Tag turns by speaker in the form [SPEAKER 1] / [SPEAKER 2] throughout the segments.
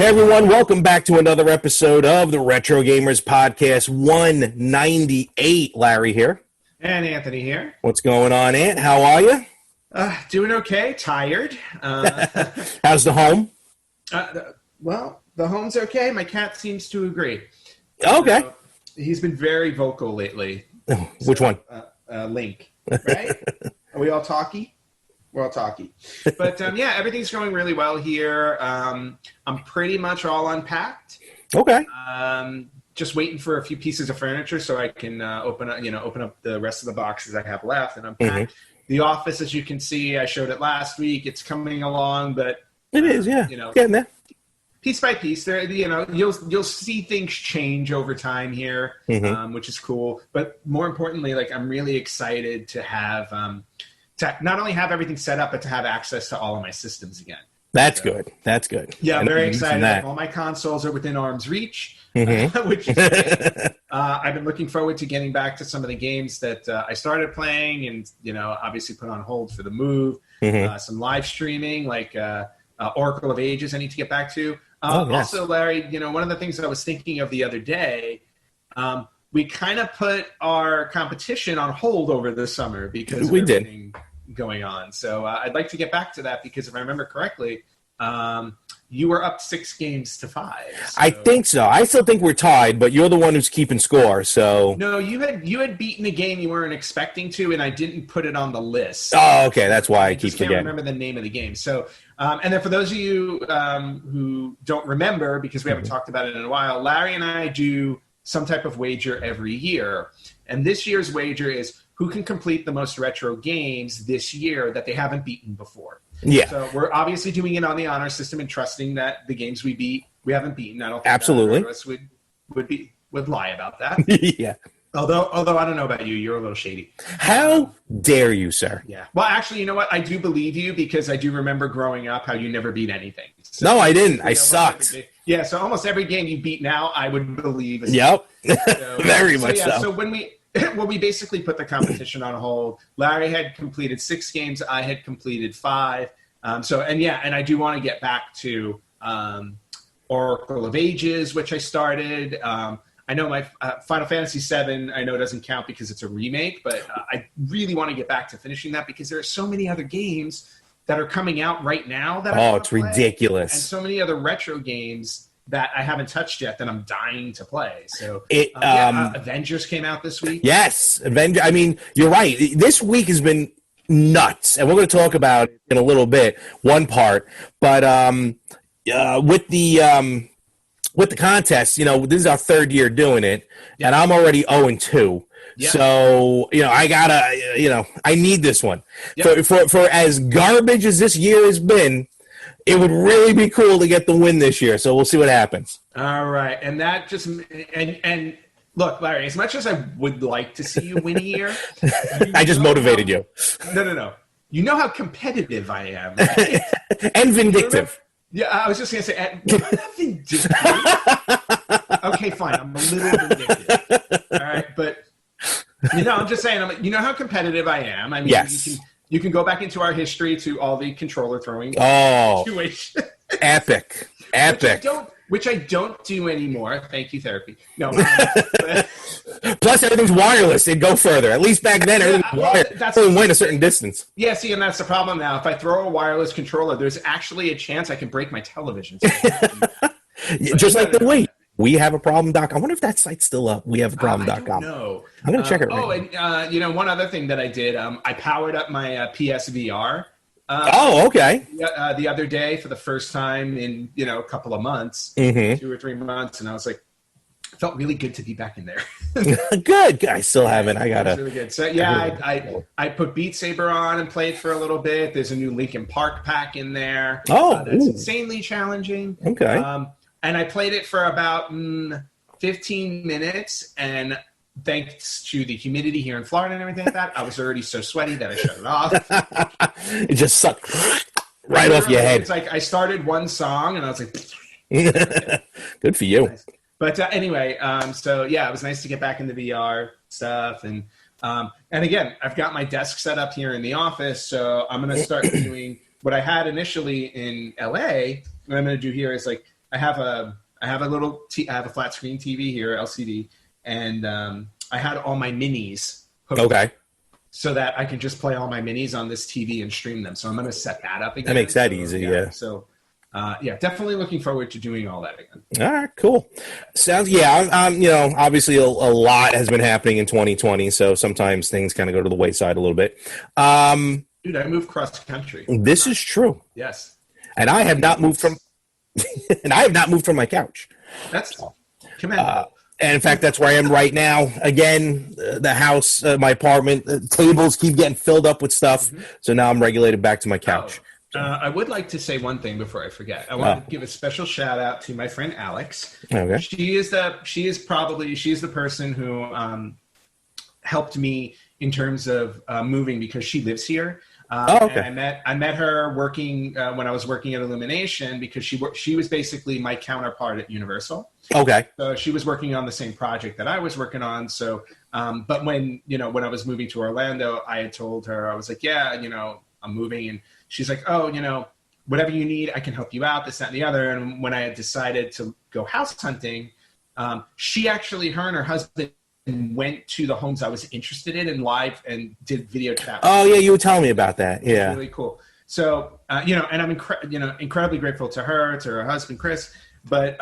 [SPEAKER 1] Hey everyone, welcome back to another episode of the Retro Gamers Podcast 198. Larry here.
[SPEAKER 2] And Anthony here.
[SPEAKER 1] What's going on, Ant? How are you?
[SPEAKER 2] Doing okay. Tired.
[SPEAKER 1] How's the home?
[SPEAKER 2] Well, the home's okay. My cat seems to agree.
[SPEAKER 1] Okay.
[SPEAKER 2] He's been very vocal lately.
[SPEAKER 1] Which one?
[SPEAKER 2] Link. Right? Are we all talky? We're all talky. But yeah, everything's going really well here. I'm pretty much all unpacked.
[SPEAKER 1] Okay.
[SPEAKER 2] Just waiting for a few pieces of furniture so I can open up the rest of the boxes I have left and unpack. Mm-hmm. The office, as you can see, I showed it last week. It's coming along, but
[SPEAKER 1] it is, yeah. Getting there.
[SPEAKER 2] Piece by piece, there, you'll see things change over time here, mm-hmm. Which is cool. But more importantly, I'm really excited to have to not only have everything set up, but to have access to all of my systems again.
[SPEAKER 1] That's good.
[SPEAKER 2] Yeah, I'm very excited. All my consoles are within arm's reach, mm-hmm. Which is great. I've been looking forward to getting back to some of the games that I started playing and, obviously put on hold for the move. Mm-hmm. Some live streaming like Oracle of Ages I need to get back to. Yes. Also, Larry, one of the things I was thinking of the other day, we kind of put our competition on hold over the summer because of everything going on. So I'd like to get back to that because if I remember correctly, you were up 6-5. So.
[SPEAKER 1] I think so. I still think we're tied, but you're the one who's keeping score. So
[SPEAKER 2] no, you had beaten a game you weren't expecting to, and I didn't put it on the list.
[SPEAKER 1] Oh, okay. That's why I keep forgetting.
[SPEAKER 2] I can't remember the name of the game. So, and then for those of you who don't remember, because we haven't talked about it in a while, Larry and I do some type of wager every year, and this year's wager is who can complete the most retro games this year that they haven't beaten before.
[SPEAKER 1] Yeah.
[SPEAKER 2] So we're obviously doing it on the honor system and trusting that the games we beat, we haven't beaten. I don't think
[SPEAKER 1] absolutely
[SPEAKER 2] either of us would lie about that.
[SPEAKER 1] Yeah.
[SPEAKER 2] Although I don't know about you, you're a little shady.
[SPEAKER 1] How dare you, sir?
[SPEAKER 2] Yeah. Well, actually, you know what? I do believe you because I do remember growing up how you never beat anything. So,
[SPEAKER 1] no, I didn't. I sucked.
[SPEAKER 2] Yeah. So almost every game you beat now, I would believe.
[SPEAKER 1] Yep. So, Very much so.
[SPEAKER 2] So when we basically put the competition on hold. Larry had completed 6 games. I had completed 5. And I do want to get back to Oracle of Ages, which I started. I know my Final Fantasy VII, I know doesn't count because it's a remake, but I really want to get back to finishing that because there are so many other games that are coming out right now that
[SPEAKER 1] it's ridiculous.
[SPEAKER 2] And so many other retro games that I haven't touched yet that I'm dying to play. So Avengers came out this week.
[SPEAKER 1] Yes, Avengers. I mean, you're right. This week has been nuts, and we're going to talk about it in a little bit, one part. But with the contest, this is our 3rd year doing it, and I'm already 0-2. Yep. So, I gotta, I need this one. Yep. For as garbage as this year has been, it would really be cool to get the win this year. So we'll see what happens.
[SPEAKER 2] All right. And that just and look, Larry, as much as I would like to see you win a year,
[SPEAKER 1] I just motivated you.
[SPEAKER 2] No. You know how competitive I am. Right?
[SPEAKER 1] And vindictive.
[SPEAKER 2] Yeah, I was just going to say, vindictive. Okay, fine. I'm a little vindictive. All right. But, I'm just saying, how competitive I am. I mean,
[SPEAKER 1] yes.
[SPEAKER 2] You can go back into our history to all the controller throwing situations.
[SPEAKER 1] Epic.
[SPEAKER 2] Which I don't do anymore. Thank you, therapy. No.
[SPEAKER 1] Plus, everything's wireless. It'd go further. At least back then, everything was wireless. That's only went a certain distance.
[SPEAKER 2] Yeah, see, and that's the problem now. If I throw a wireless controller, there's actually a chance I can break my television.
[SPEAKER 1] Just like the Wii. We have a problem.com. I wonder if that site's still up. We have a problem.com.
[SPEAKER 2] No.
[SPEAKER 1] I'm going to check it right now.
[SPEAKER 2] And one other thing that I did, I powered up my PSVR.
[SPEAKER 1] Okay.
[SPEAKER 2] The other day for the first time in, a couple of months, 2 or 3 months. And I was like, it felt really good to be back in there.
[SPEAKER 1] Good. I still haven't. I got to.
[SPEAKER 2] Really good. So, I put Beat Saber on and played for a little bit. There's a new Linkin Park pack in there.
[SPEAKER 1] Oh,
[SPEAKER 2] that's insanely challenging.
[SPEAKER 1] Okay.
[SPEAKER 2] And I played it for about 15 minutes, and thanks to the humidity here in Florida and everything like that, I was already so sweaty that I shut it off.
[SPEAKER 1] It just sucked right off your head.
[SPEAKER 2] It's like I started one song, and I was like...
[SPEAKER 1] Good for you.
[SPEAKER 2] Nice. But anyway, so yeah, it was nice to get back into VR stuff. And again, I've got my desk set up here in the office, so I'm going to start doing what I had initially in LA. What I'm going to do here is like I have a I have a flat screen TV here, LCD, and I had all my minis hooked up so that I can just play all my minis on this TV and stream them. So I'm going to set that up again.
[SPEAKER 1] That makes that easy, yeah.
[SPEAKER 2] So, definitely looking forward to doing all that again.
[SPEAKER 1] All right, cool. Sounds, I'm obviously a lot has been happening in 2020, so sometimes things kind of go to the wayside a little bit.
[SPEAKER 2] Dude, I moved cross country.
[SPEAKER 1] This is true.
[SPEAKER 2] Yes.
[SPEAKER 1] And I have not moved from my couch.
[SPEAKER 2] That's commendable.
[SPEAKER 1] And in fact, that's where I am right now. Again, the house, my apartment, tables keep getting filled up with stuff. Mm-hmm. So now I'm regulated back to my couch.
[SPEAKER 2] I would like to say one thing before I forget. I want to give a special shout out to my friend Alex. Okay. She is the person who helped me in terms of moving because she lives here. And I met her working when I was working at Illumination because she was basically my counterpart at Universal.
[SPEAKER 1] Okay.
[SPEAKER 2] So she was working on the same project that I was working on. So, but when I was moving to Orlando, I had told her, I was like, I'm moving. And she's like, oh, whatever you need, I can help you out, this, that, and the other. And when I had decided to go house hunting, her and her husband went to the homes I was interested in live and did video chat.
[SPEAKER 1] Oh yeah, you were telling me about that. Yeah,
[SPEAKER 2] really cool. So and I'm incredibly grateful to her husband Chris, but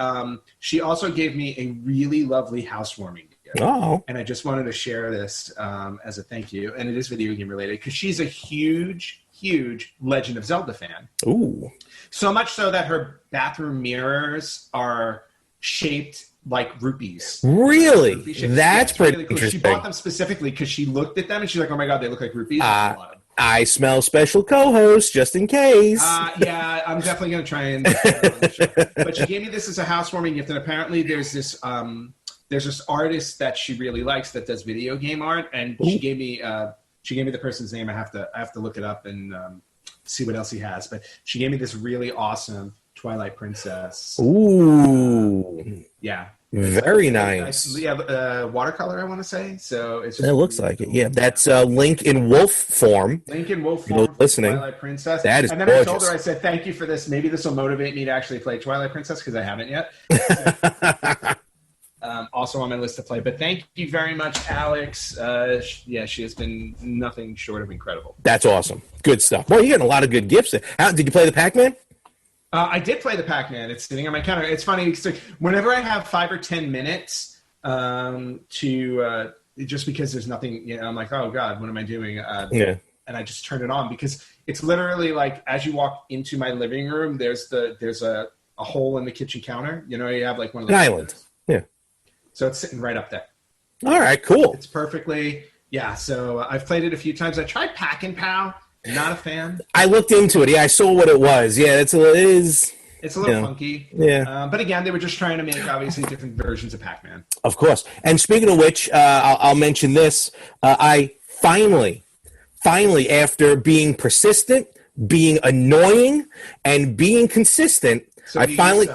[SPEAKER 2] she also gave me a really lovely housewarming gift.
[SPEAKER 1] Oh,
[SPEAKER 2] and I just wanted to share this as a thank you, and it is video game related because she's a huge Legend of Zelda fan.
[SPEAKER 1] Ooh,
[SPEAKER 2] so much so that her bathroom mirrors are shaped like rupees.
[SPEAKER 1] Really? That's pretty really cool. Interesting.
[SPEAKER 2] She bought them specifically because she looked at them and she's like, oh my God, they look like rupees.
[SPEAKER 1] I smell special co-host just in case.
[SPEAKER 2] Yeah, I'm definitely going to try and but she gave me this as a housewarming gift, and apparently there's this artist that she really likes that does video game art, and she gave me the person's name. I have to look it up and see what else he has, but she gave me this really awesome Twilight Princess.
[SPEAKER 1] Ooh.
[SPEAKER 2] Yeah.
[SPEAKER 1] Very nice.
[SPEAKER 2] Watercolor, I want to say. So it's just
[SPEAKER 1] it looks really like cool. It. Yeah, that's Link in wolf form.
[SPEAKER 2] Listening. Twilight Princess.
[SPEAKER 1] That is
[SPEAKER 2] and then
[SPEAKER 1] gorgeous.
[SPEAKER 2] I told her, I said, thank you for this. Maybe this will motivate me to actually play Twilight Princess because I haven't yet. Also on my list to play. But thank you very much, Alex. She has been nothing short of incredible.
[SPEAKER 1] That's awesome. Good stuff. Boy, you're getting a lot of good gifts. Did you play the Pac-Man?
[SPEAKER 2] I did play the Pac-Man. It's sitting on my counter. It's funny because whenever I have 5 or 10 minutes just because there's nothing, I'm like, oh God, what am I doing? And I just turn it on because it's literally like as you walk into my living room, there's a hole in the kitchen counter. You have like one of those.
[SPEAKER 1] An island. Yeah.
[SPEAKER 2] So it's sitting right up there.
[SPEAKER 1] All right, cool.
[SPEAKER 2] It's perfectly. Yeah. So I've played it a few times. I tried Pack and Pow. Not a fan.
[SPEAKER 1] I looked into it. Yeah, I saw what it was. Yeah, it's a
[SPEAKER 2] little funky.
[SPEAKER 1] Yeah.
[SPEAKER 2] But again, they were just trying to make obviously different versions of Pac-Man.
[SPEAKER 1] Of course. And speaking of which, I'll mention this. I finally, after being persistent, being annoying, and being consistent, I finally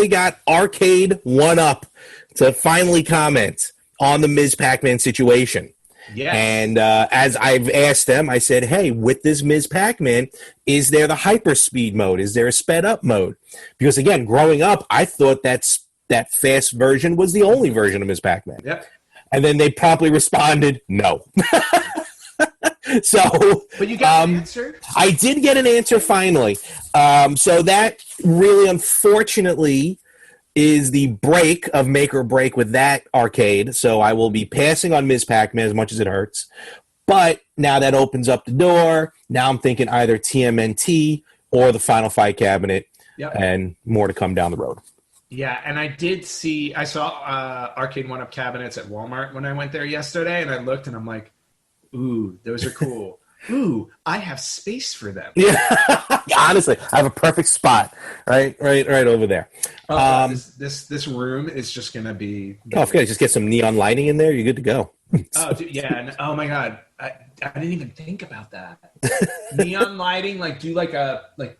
[SPEAKER 1] got Arcade 1-Up to finally comment on the Ms. Pac-Man situation.
[SPEAKER 2] Yeah.
[SPEAKER 1] And as I've asked them, I said, hey, with this Ms. Pac-Man, is there the hyperspeed mode? Is there a sped up mode? Because, again, growing up, I thought that fast version was the only version of Ms. Pac-Man.
[SPEAKER 2] Yep.
[SPEAKER 1] And then they promptly responded, no.
[SPEAKER 2] But you got an answer?
[SPEAKER 1] I did get an answer finally. So that really, unfortunately, is the break of make or break with that arcade. So I will be passing on Ms. Pac-Man as much as it hurts. But now that opens up the door. Now I'm thinking either TMNT or the Final Fight cabinet. Yep. And more to come down the road.
[SPEAKER 2] Yeah, and I saw Arcade 1-Up cabinets at Walmart when I went there yesterday, and I looked and I'm like, ooh, those are cool. Ooh, I have space for them.
[SPEAKER 1] Yeah, honestly, I have a perfect spot right over there.
[SPEAKER 2] This room is just gonna be.
[SPEAKER 1] Oh, okay, just get some neon lighting in there. You're good to go.
[SPEAKER 2] Oh, dude, yeah, and oh my God, I didn't even think about that. Neon lighting, do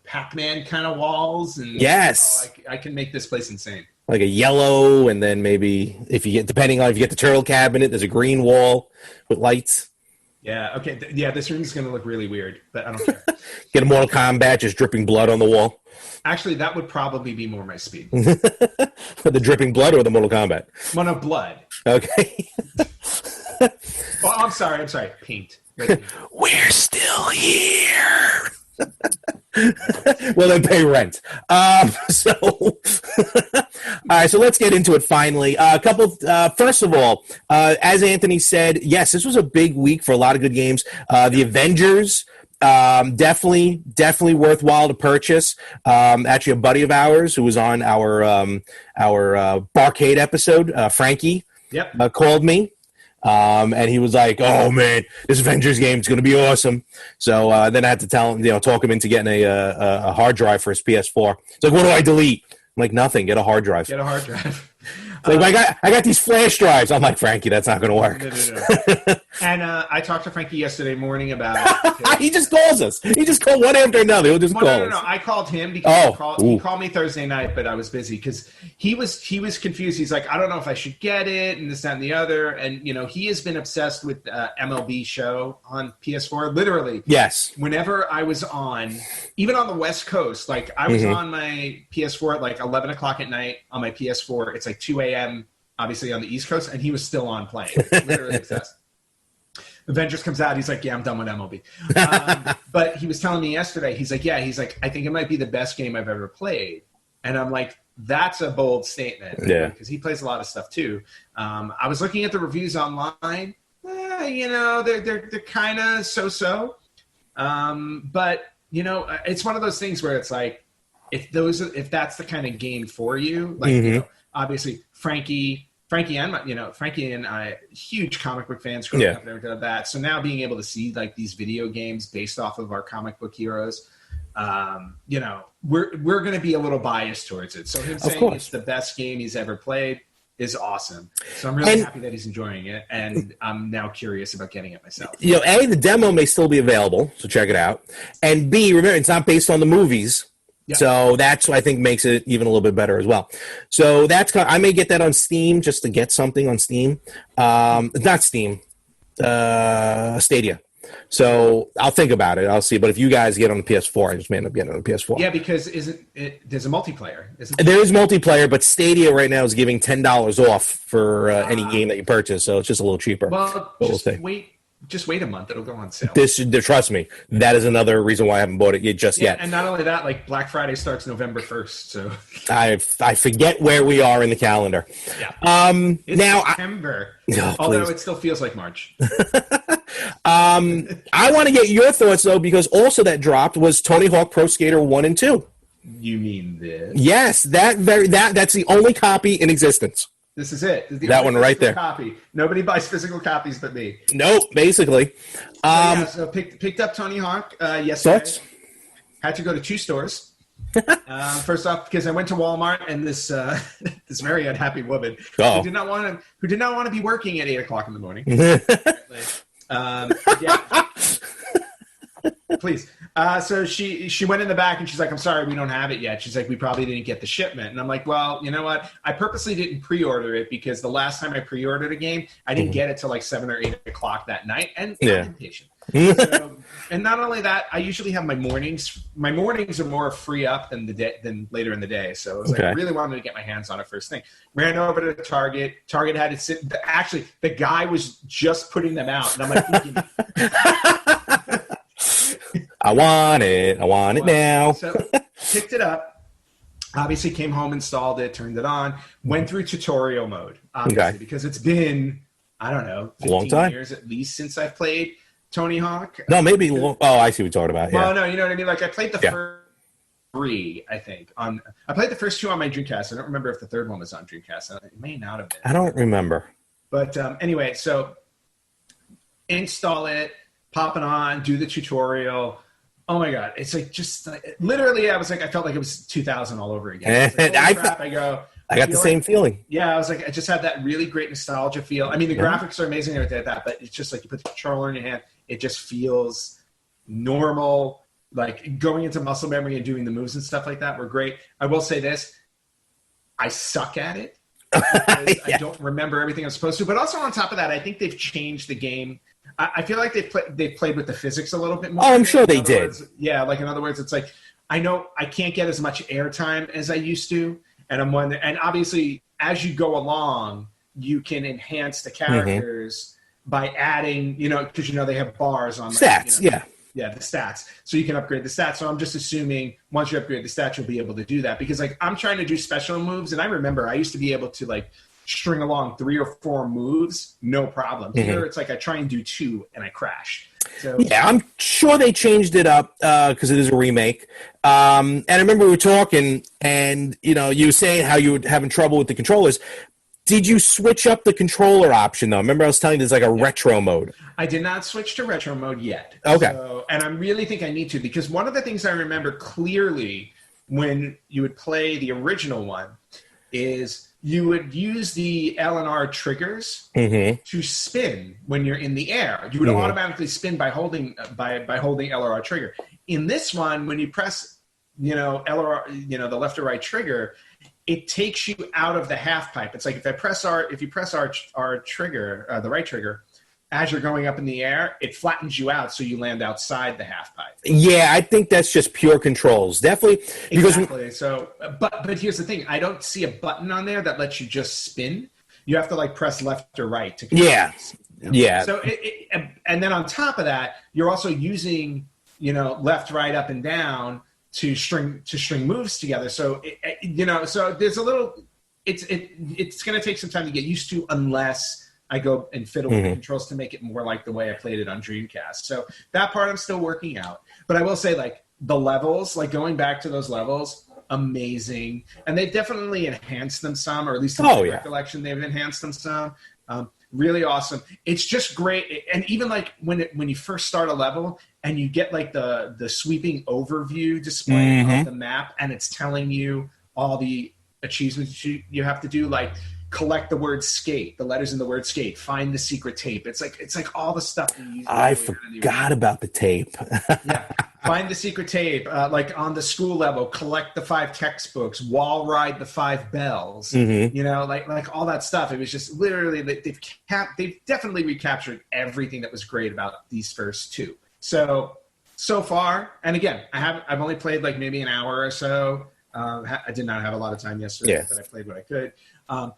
[SPEAKER 2] Pac-Man kind of walls, and
[SPEAKER 1] yes,
[SPEAKER 2] I can make this place insane.
[SPEAKER 1] Like a yellow, and then maybe if you get the turtle cabinet, there's a green wall with lights.
[SPEAKER 2] Yeah. Okay. Yeah. This room is going to look really weird, but I don't care.
[SPEAKER 1] Get a Mortal Kombat, just dripping blood on the wall.
[SPEAKER 2] Actually, that would probably be more my speed.
[SPEAKER 1] The dripping blood or the Mortal Kombat?
[SPEAKER 2] Well, no, blood.
[SPEAKER 1] Okay.
[SPEAKER 2] Oh, I'm sorry. Paint.
[SPEAKER 1] We're still here. Well, then pay rent. So, all right. So let's get into it. Finally, first of all, as Anthony said, yes, this was a big week for a lot of good games. The Avengers. Definitely worthwhile to purchase. Actually, a buddy of ours who was on our Barcade episode, Frankie, called me. And he was like, "Oh man, this Avengers game is going to be awesome." So then I had to tell him, talk him into getting a hard drive for his PS4. It's like, what do I delete? I'm like, nothing. Get a hard drive.
[SPEAKER 2] Get a hard drive.
[SPEAKER 1] Like, I got these flash drives. I'm like, Frankie, that's not going to work.
[SPEAKER 2] No. And I talked to Frankie yesterday morning about it.
[SPEAKER 1] He just calls us. He just called one after another. He'll just call us.
[SPEAKER 2] No. I called him because he called me Thursday night, but I was busy because he was confused. He's like, I don't know if I should get it, and this, that, and the other. And he has been obsessed with MLB Show on PS4. Literally,
[SPEAKER 1] yes.
[SPEAKER 2] Whenever I was on, even on the West Coast, like I was on my PS4 at like 11 o'clock at night on my PS4. It's like 2 a.m. obviously on the East Coast, and he was still on playing. Literally obsessed. Avengers comes out. He's like, yeah, I'm done with MLB. But he was telling me yesterday, he's like, I think it might be the best game I've ever played. And I'm like, that's a bold statement.
[SPEAKER 1] Yeah.
[SPEAKER 2] Because he plays a lot of stuff too. I was looking at the reviews online. They're kind of so-so. But, it's one of those things where it's like, if that's the kind of game for you, like, obviously Frankie and I, huge comic book fans growing up and everything like that. So now being able to see like these video games based off of our comic book heroes, we're going to be a little biased towards it. So him saying it's the best game he's ever played is awesome. So I'm really happy that he's enjoying it, and I'm now curious about getting it myself.
[SPEAKER 1] A, the demo may still be available, so check it out. And B, remember, it's not based on the movies. Yeah. So that's what I think makes it even a little bit better as well. So I may get that on Steam just to get something on Steam. Not Steam, Stadia. So I'll think about it. I'll see. But if you guys get on the PS4, I just may end up getting it on the PS4.
[SPEAKER 2] Yeah, because there's a multiplayer.
[SPEAKER 1] There is multiplayer, but Stadia right now is giving $10 off for any game that you purchase. So it's just a little cheaper.
[SPEAKER 2] Well, just wait a month. It'll go on sale.
[SPEAKER 1] Trust me, that is another reason why I haven't bought it yet.
[SPEAKER 2] And not only that, like Black Friday starts November 1st. So
[SPEAKER 1] I forget where we are in the calendar.
[SPEAKER 2] Yeah. It's now September. Although it still feels like March.
[SPEAKER 1] I want to get your thoughts though, because also that dropped was Tony Hawk Pro Skater 1 and 2.
[SPEAKER 2] You mean this?
[SPEAKER 1] Yes, that's the only copy in existence.
[SPEAKER 2] This is it.
[SPEAKER 1] That one right there.
[SPEAKER 2] Copy. Nobody buys physical copies but me.
[SPEAKER 1] Nope, basically.
[SPEAKER 2] So picked up Tony Hawk yesterday. Thoughts? Had to go to 2 stores. First off, because I went to Walmart and this this very unhappy woman who did not want to be working at 8 o'clock in the morning. Please. So she went in the back and she's like, I'm sorry, we don't have it yet. She's like, we probably didn't get the shipment. And I'm like, well, you know what? I purposely didn't pre-order it because the last time I pre-ordered a game, I didn't get it till like 7 or 8 o'clock that night. And I'm impatient. So, and not only that, I usually have my mornings. My mornings are more free up than later in the day. So I was like, I really wanted to get my hands on it first thing. Ran over to Target. Target had it sit. Actually, the guy was just putting them out, and I'm like,
[SPEAKER 1] I want it now.
[SPEAKER 2] So picked it up. Obviously, came home, installed it, turned it on, went through tutorial mode. Obviously, because it's been, I don't know, 15
[SPEAKER 1] long time?
[SPEAKER 2] years at least since I've played Tony Hawk.
[SPEAKER 1] No, maybe. I see what you're talking about.
[SPEAKER 2] Well, no, you know what I mean. Like I played the first 3, I think. I played the first 2 on my Dreamcast. I don't remember if the third one was on Dreamcast. It may not have been.
[SPEAKER 1] I don't remember.
[SPEAKER 2] But anyway, so install it, pop it on, do the tutorial. Oh my God! It's like just literally, I felt like it was 2000 all over again. I
[SPEAKER 1] got the same feeling.
[SPEAKER 2] Yeah, I was like, I just had that really great nostalgia feel. I mean, the graphics are amazing and everything like that, but it's just like you put the controller in your hand, it just feels normal. Like going into muscle memory and doing the moves and stuff like that were great. I will say this: I suck at it. I don't remember everything I'm supposed to. But also on top of that, I think they've changed the game I feel like they played with the physics a little bit more.
[SPEAKER 1] Oh, I'm sure they did.
[SPEAKER 2] Words, yeah, like in other words, it's like I know I can't get as much airtime as I used to, and I'm wondering. And obviously, as you go along, you can enhance the characters by adding, because they have bars on
[SPEAKER 1] stats.
[SPEAKER 2] Yeah, the stats. So you can upgrade the stats. So I'm just assuming once you upgrade the stats, you'll be able to do that. Because like I'm trying to do special moves, and I remember I used to be able to like string along 3 or 4 moves, no problem. Here it's like I try and do 2 and I crash. So
[SPEAKER 1] yeah, I'm sure they changed it up because it is a remake. And I remember we were talking, and you were saying how you were having trouble with the controllers. Did you switch up the controller option, though? Remember I was telling you there's like a retro mode.
[SPEAKER 2] I did not switch to retro mode yet.
[SPEAKER 1] Okay.
[SPEAKER 2] And I really think I need to, because one of the things I remember clearly when you would play the original one is you would use the L and R triggers to spin when you're in the air. You would automatically spin by holding by holding L or R trigger. In this one, when you press L or R, the left or right trigger, it takes you out of the half pipe. It's like if you press R trigger, the right trigger, as you're going up in the air, it flattens you out so you land outside the half pipe.
[SPEAKER 1] Yeah, I think that's just pure controls. Definitely.
[SPEAKER 2] Exactly. So, but here's the thing. I don't see a button on there that lets you just spin. You have to like press left or right to
[SPEAKER 1] Yeah. Yeah.
[SPEAKER 2] So, and then on top of that, you're also using, left, right, up, and down to string moves together. So so there's a little. It's going to take some time to get used to, unless I go and fiddle with the controls to make it more like the way I played it on Dreamcast. So that part I'm still working out. But I will say, like, the levels, like going back to those levels, amazing. And they've definitely enhanced them some, or at least in my recollection, they've enhanced them some. Really awesome. It's just great. And even like when you first start a level and you get like the sweeping overview display of the map, and it's telling you all the achievements you have to do, like collect the word skate, the letters in the word skate, find the secret tape. It's like all the stuff that you use.
[SPEAKER 1] I forgot about the tape.
[SPEAKER 2] Yeah. Find the secret tape, like on the school level, collect the 5 textbooks, wall ride the 5 bells, like all that stuff. It was just literally, they've definitely recaptured everything that was great about these first 2. So far, and again, I've only played like maybe an hour or so. I did not have a lot of time yesterday, but I played what I could.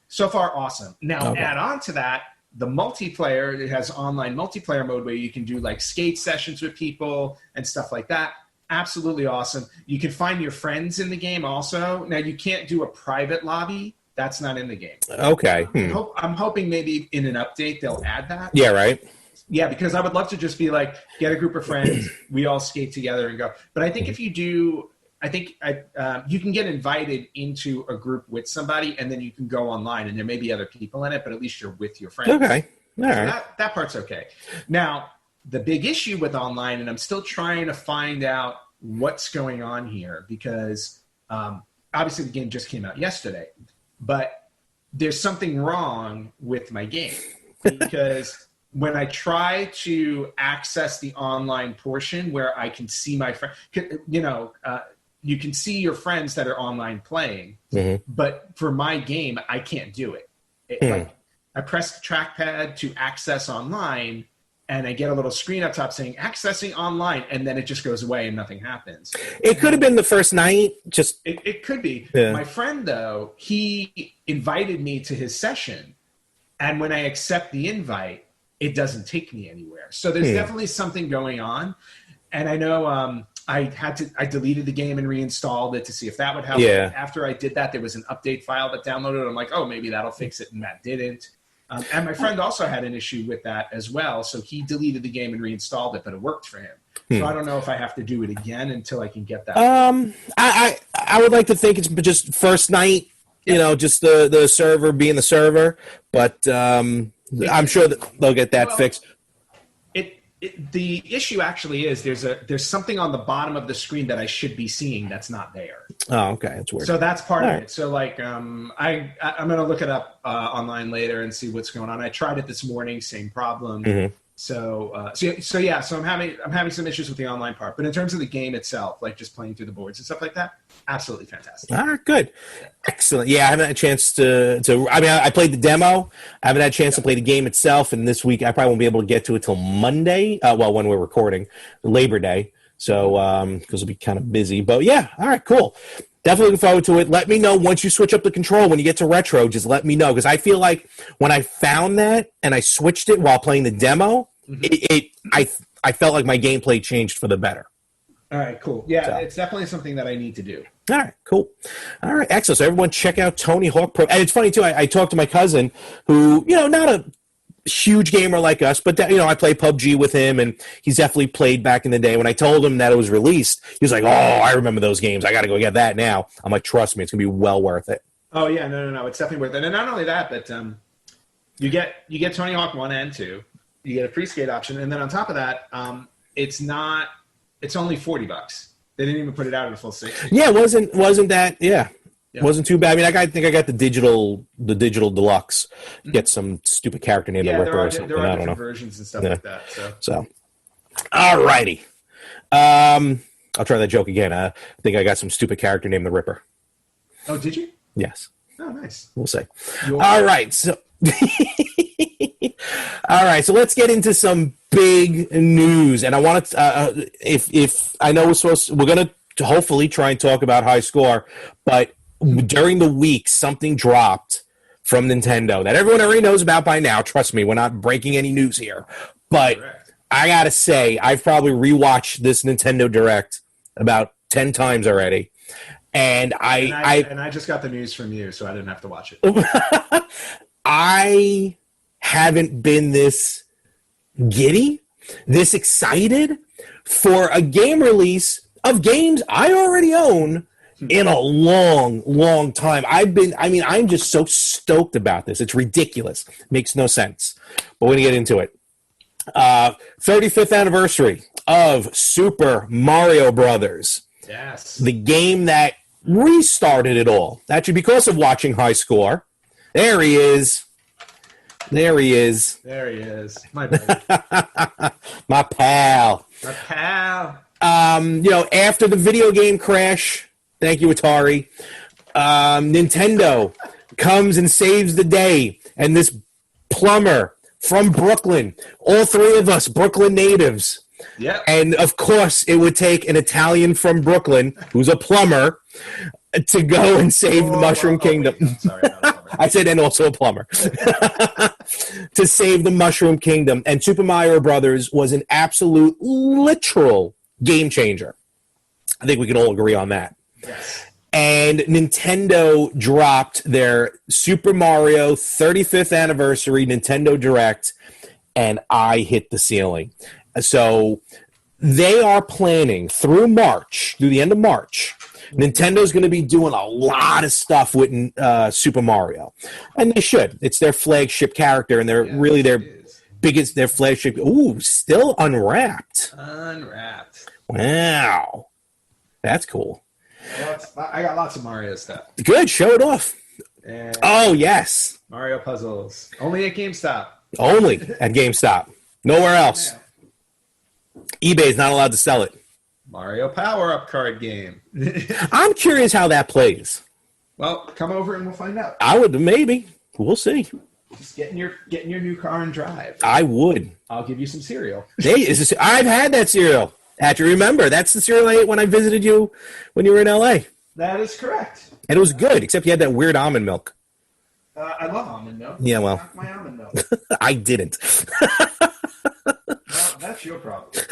[SPEAKER 2] So far, awesome. Now, add on to that, the multiplayer. It has online multiplayer mode where you can do like skate sessions with people and stuff like that. Absolutely awesome. You can find your friends in the game also. Now, you can't do a private lobby. That's not in the game.
[SPEAKER 1] Okay.
[SPEAKER 2] I'm hoping maybe in an update they'll add that.
[SPEAKER 1] Yeah, right.
[SPEAKER 2] Yeah, because I would love to just be like, get a group of friends, we all skate together and go. But I think if you do, you can get invited into a group with somebody, and then you can go online, and there may be other people in it, but at least you're with your friends.
[SPEAKER 1] Okay. All right.
[SPEAKER 2] That part's okay. Now, the big issue with online, and I'm still trying to find out what's going on here, because obviously the game just came out yesterday, but there's something wrong with my game, because when I try to access the online portion where I can see my friend, you can see your friends that are online playing, but for my game, I can't do it. Like, I press the trackpad to access online, and I get a little screen up top saying accessing online, and then it just goes away and nothing happens.
[SPEAKER 1] It could have been the first night.
[SPEAKER 2] It could be.
[SPEAKER 1] Yeah.
[SPEAKER 2] My friend, though, he invited me to his session, and when I accept the invite, it doesn't take me anywhere. So there's definitely something going on, and I know I deleted the game and reinstalled it to see if that would help.
[SPEAKER 1] Yeah.
[SPEAKER 2] After I did that, there was an update file that downloaded. I'm like, oh, maybe that'll fix it, and that didn't. And my friend also had an issue with that as well, so he deleted the game and reinstalled it, but it worked for him. So I don't know if I have to do it again until I can get that.
[SPEAKER 1] I would like to think it's just first night, just the server being the server, but I'm sure that they'll get that fixed.
[SPEAKER 2] The issue actually is there's something on the bottom of the screen that I should be seeing that's not there.
[SPEAKER 1] Oh, okay, that's weird.
[SPEAKER 2] So that's part of it. So like, I'm gonna look it up online later and see what's going on. I tried it this morning, same problem. So yeah, so I'm having some issues with the online part, but in terms of the game itself, like just playing through the boards and stuff like that, absolutely fantastic.
[SPEAKER 1] All right, good, excellent. Yeah, I haven't had a chance to. I mean, I played the demo. I haven't had a chance to play the game itself, and this week I probably won't be able to get to it till Monday. Well, when we're recording, Labor Day, so because it'll be kind of busy. But yeah, all right, cool. Definitely looking forward to it. Let me know once you switch up the control. When you get to retro, just let me know, because I feel like when I found that and I switched it while playing the demo, I felt like my gameplay changed for the better.
[SPEAKER 2] All right, cool. Yeah, it's definitely something that I need to do.
[SPEAKER 1] All right, cool. All right, excellent. So everyone check out Tony Hawk Pro. And it's funny, too, I talked to my cousin who, not a huge gamer like us, but I play PUBG with him, and he's definitely played back in the day. When I told him that it was released, he was like, "Oh, I remember those games. I got to go get that now." I'm like, "Trust me, it's gonna be well worth it."
[SPEAKER 2] Oh yeah, no, it's definitely worth it. And not only that, but you get Tony Hawk 1 and 2. You get a free skate option, and then on top of that, it's only $40. They didn't even put it out at a full 60.
[SPEAKER 1] Yeah, wasn't that? Yeah. It wasn't too bad. I mean, I think I got the digital deluxe. Get some stupid character named the Ripper or something.
[SPEAKER 2] There are
[SPEAKER 1] I don't know.
[SPEAKER 2] versions and stuff like that.
[SPEAKER 1] So, all righty. I'll try that joke again. I think I got some stupid character named the Ripper.
[SPEAKER 2] Oh, did you?
[SPEAKER 1] Yes.
[SPEAKER 2] Oh, nice.
[SPEAKER 1] We'll see. All right. So, all right. So let's get into some big news. And I want to, if I know we're going to hopefully try and talk about high score, but during the week, something dropped from Nintendo that everyone already knows about by now. Trust me, we're not breaking any news here. But correct. I got to say, I've probably rewatched this Nintendo Direct about 10 times already. And I
[SPEAKER 2] just got the news from you, so I didn't have to watch it.
[SPEAKER 1] I haven't been this giddy, this excited for a game release of games I already own in a long time. I'm just so stoked about this. It's ridiculous. Makes no sense. But we're going to get into it. 35th anniversary of Super Mario Brothers.
[SPEAKER 2] Yes.
[SPEAKER 1] The game that restarted it all. Actually, because of watching High Score. There he is. My buddy. My pal. After the video game crash, thank you, Atari, Nintendo comes and saves the day. And this plumber from Brooklyn, all three of us Brooklyn natives.
[SPEAKER 2] Yeah.
[SPEAKER 1] And, of course, it would take an Italian from Brooklyn, who's a plumber, to go and save the Mushroom Kingdom.
[SPEAKER 2] Wait, I'm sorry,
[SPEAKER 1] I said, and also a plumber. To save the Mushroom Kingdom. And Super Mario Brothers was an absolute, literal game changer. I think we can all agree on that.
[SPEAKER 2] Yes.
[SPEAKER 1] And Nintendo dropped their Super Mario 35th anniversary Nintendo Direct, and I hit the ceiling. So they are planning through the end of March, Nintendo's going to be doing a lot of stuff with Super Mario. And they should. It's their flagship character, and they're really their biggest, their flagship. Ooh, still unwrapped. Wow. That's cool.
[SPEAKER 2] I got lots of Mario stuff.
[SPEAKER 1] Good. Show it off.
[SPEAKER 2] And
[SPEAKER 1] oh, yes.
[SPEAKER 2] Mario puzzles. Only at GameStop.
[SPEAKER 1] Only at GameStop. Nowhere else.
[SPEAKER 2] Yeah.
[SPEAKER 1] eBay is not allowed to sell it.
[SPEAKER 2] Mario Power-Up card game.
[SPEAKER 1] I'm curious how that plays.
[SPEAKER 2] Well, come over and we'll find out.
[SPEAKER 1] I would, maybe. We'll see.
[SPEAKER 2] Just get in your new car and drive.
[SPEAKER 1] I would.
[SPEAKER 2] I'll give you some cereal.
[SPEAKER 1] Hey, I've had that cereal. Actually, remember, that's the cereal I ate when I visited you when you were in L.A.
[SPEAKER 2] That is correct.
[SPEAKER 1] And it was good, except you had that weird almond milk.
[SPEAKER 2] I love almond milk.
[SPEAKER 1] Yeah, well.
[SPEAKER 2] Not my almond milk.
[SPEAKER 1] I didn't.
[SPEAKER 2] Well, that's your problem.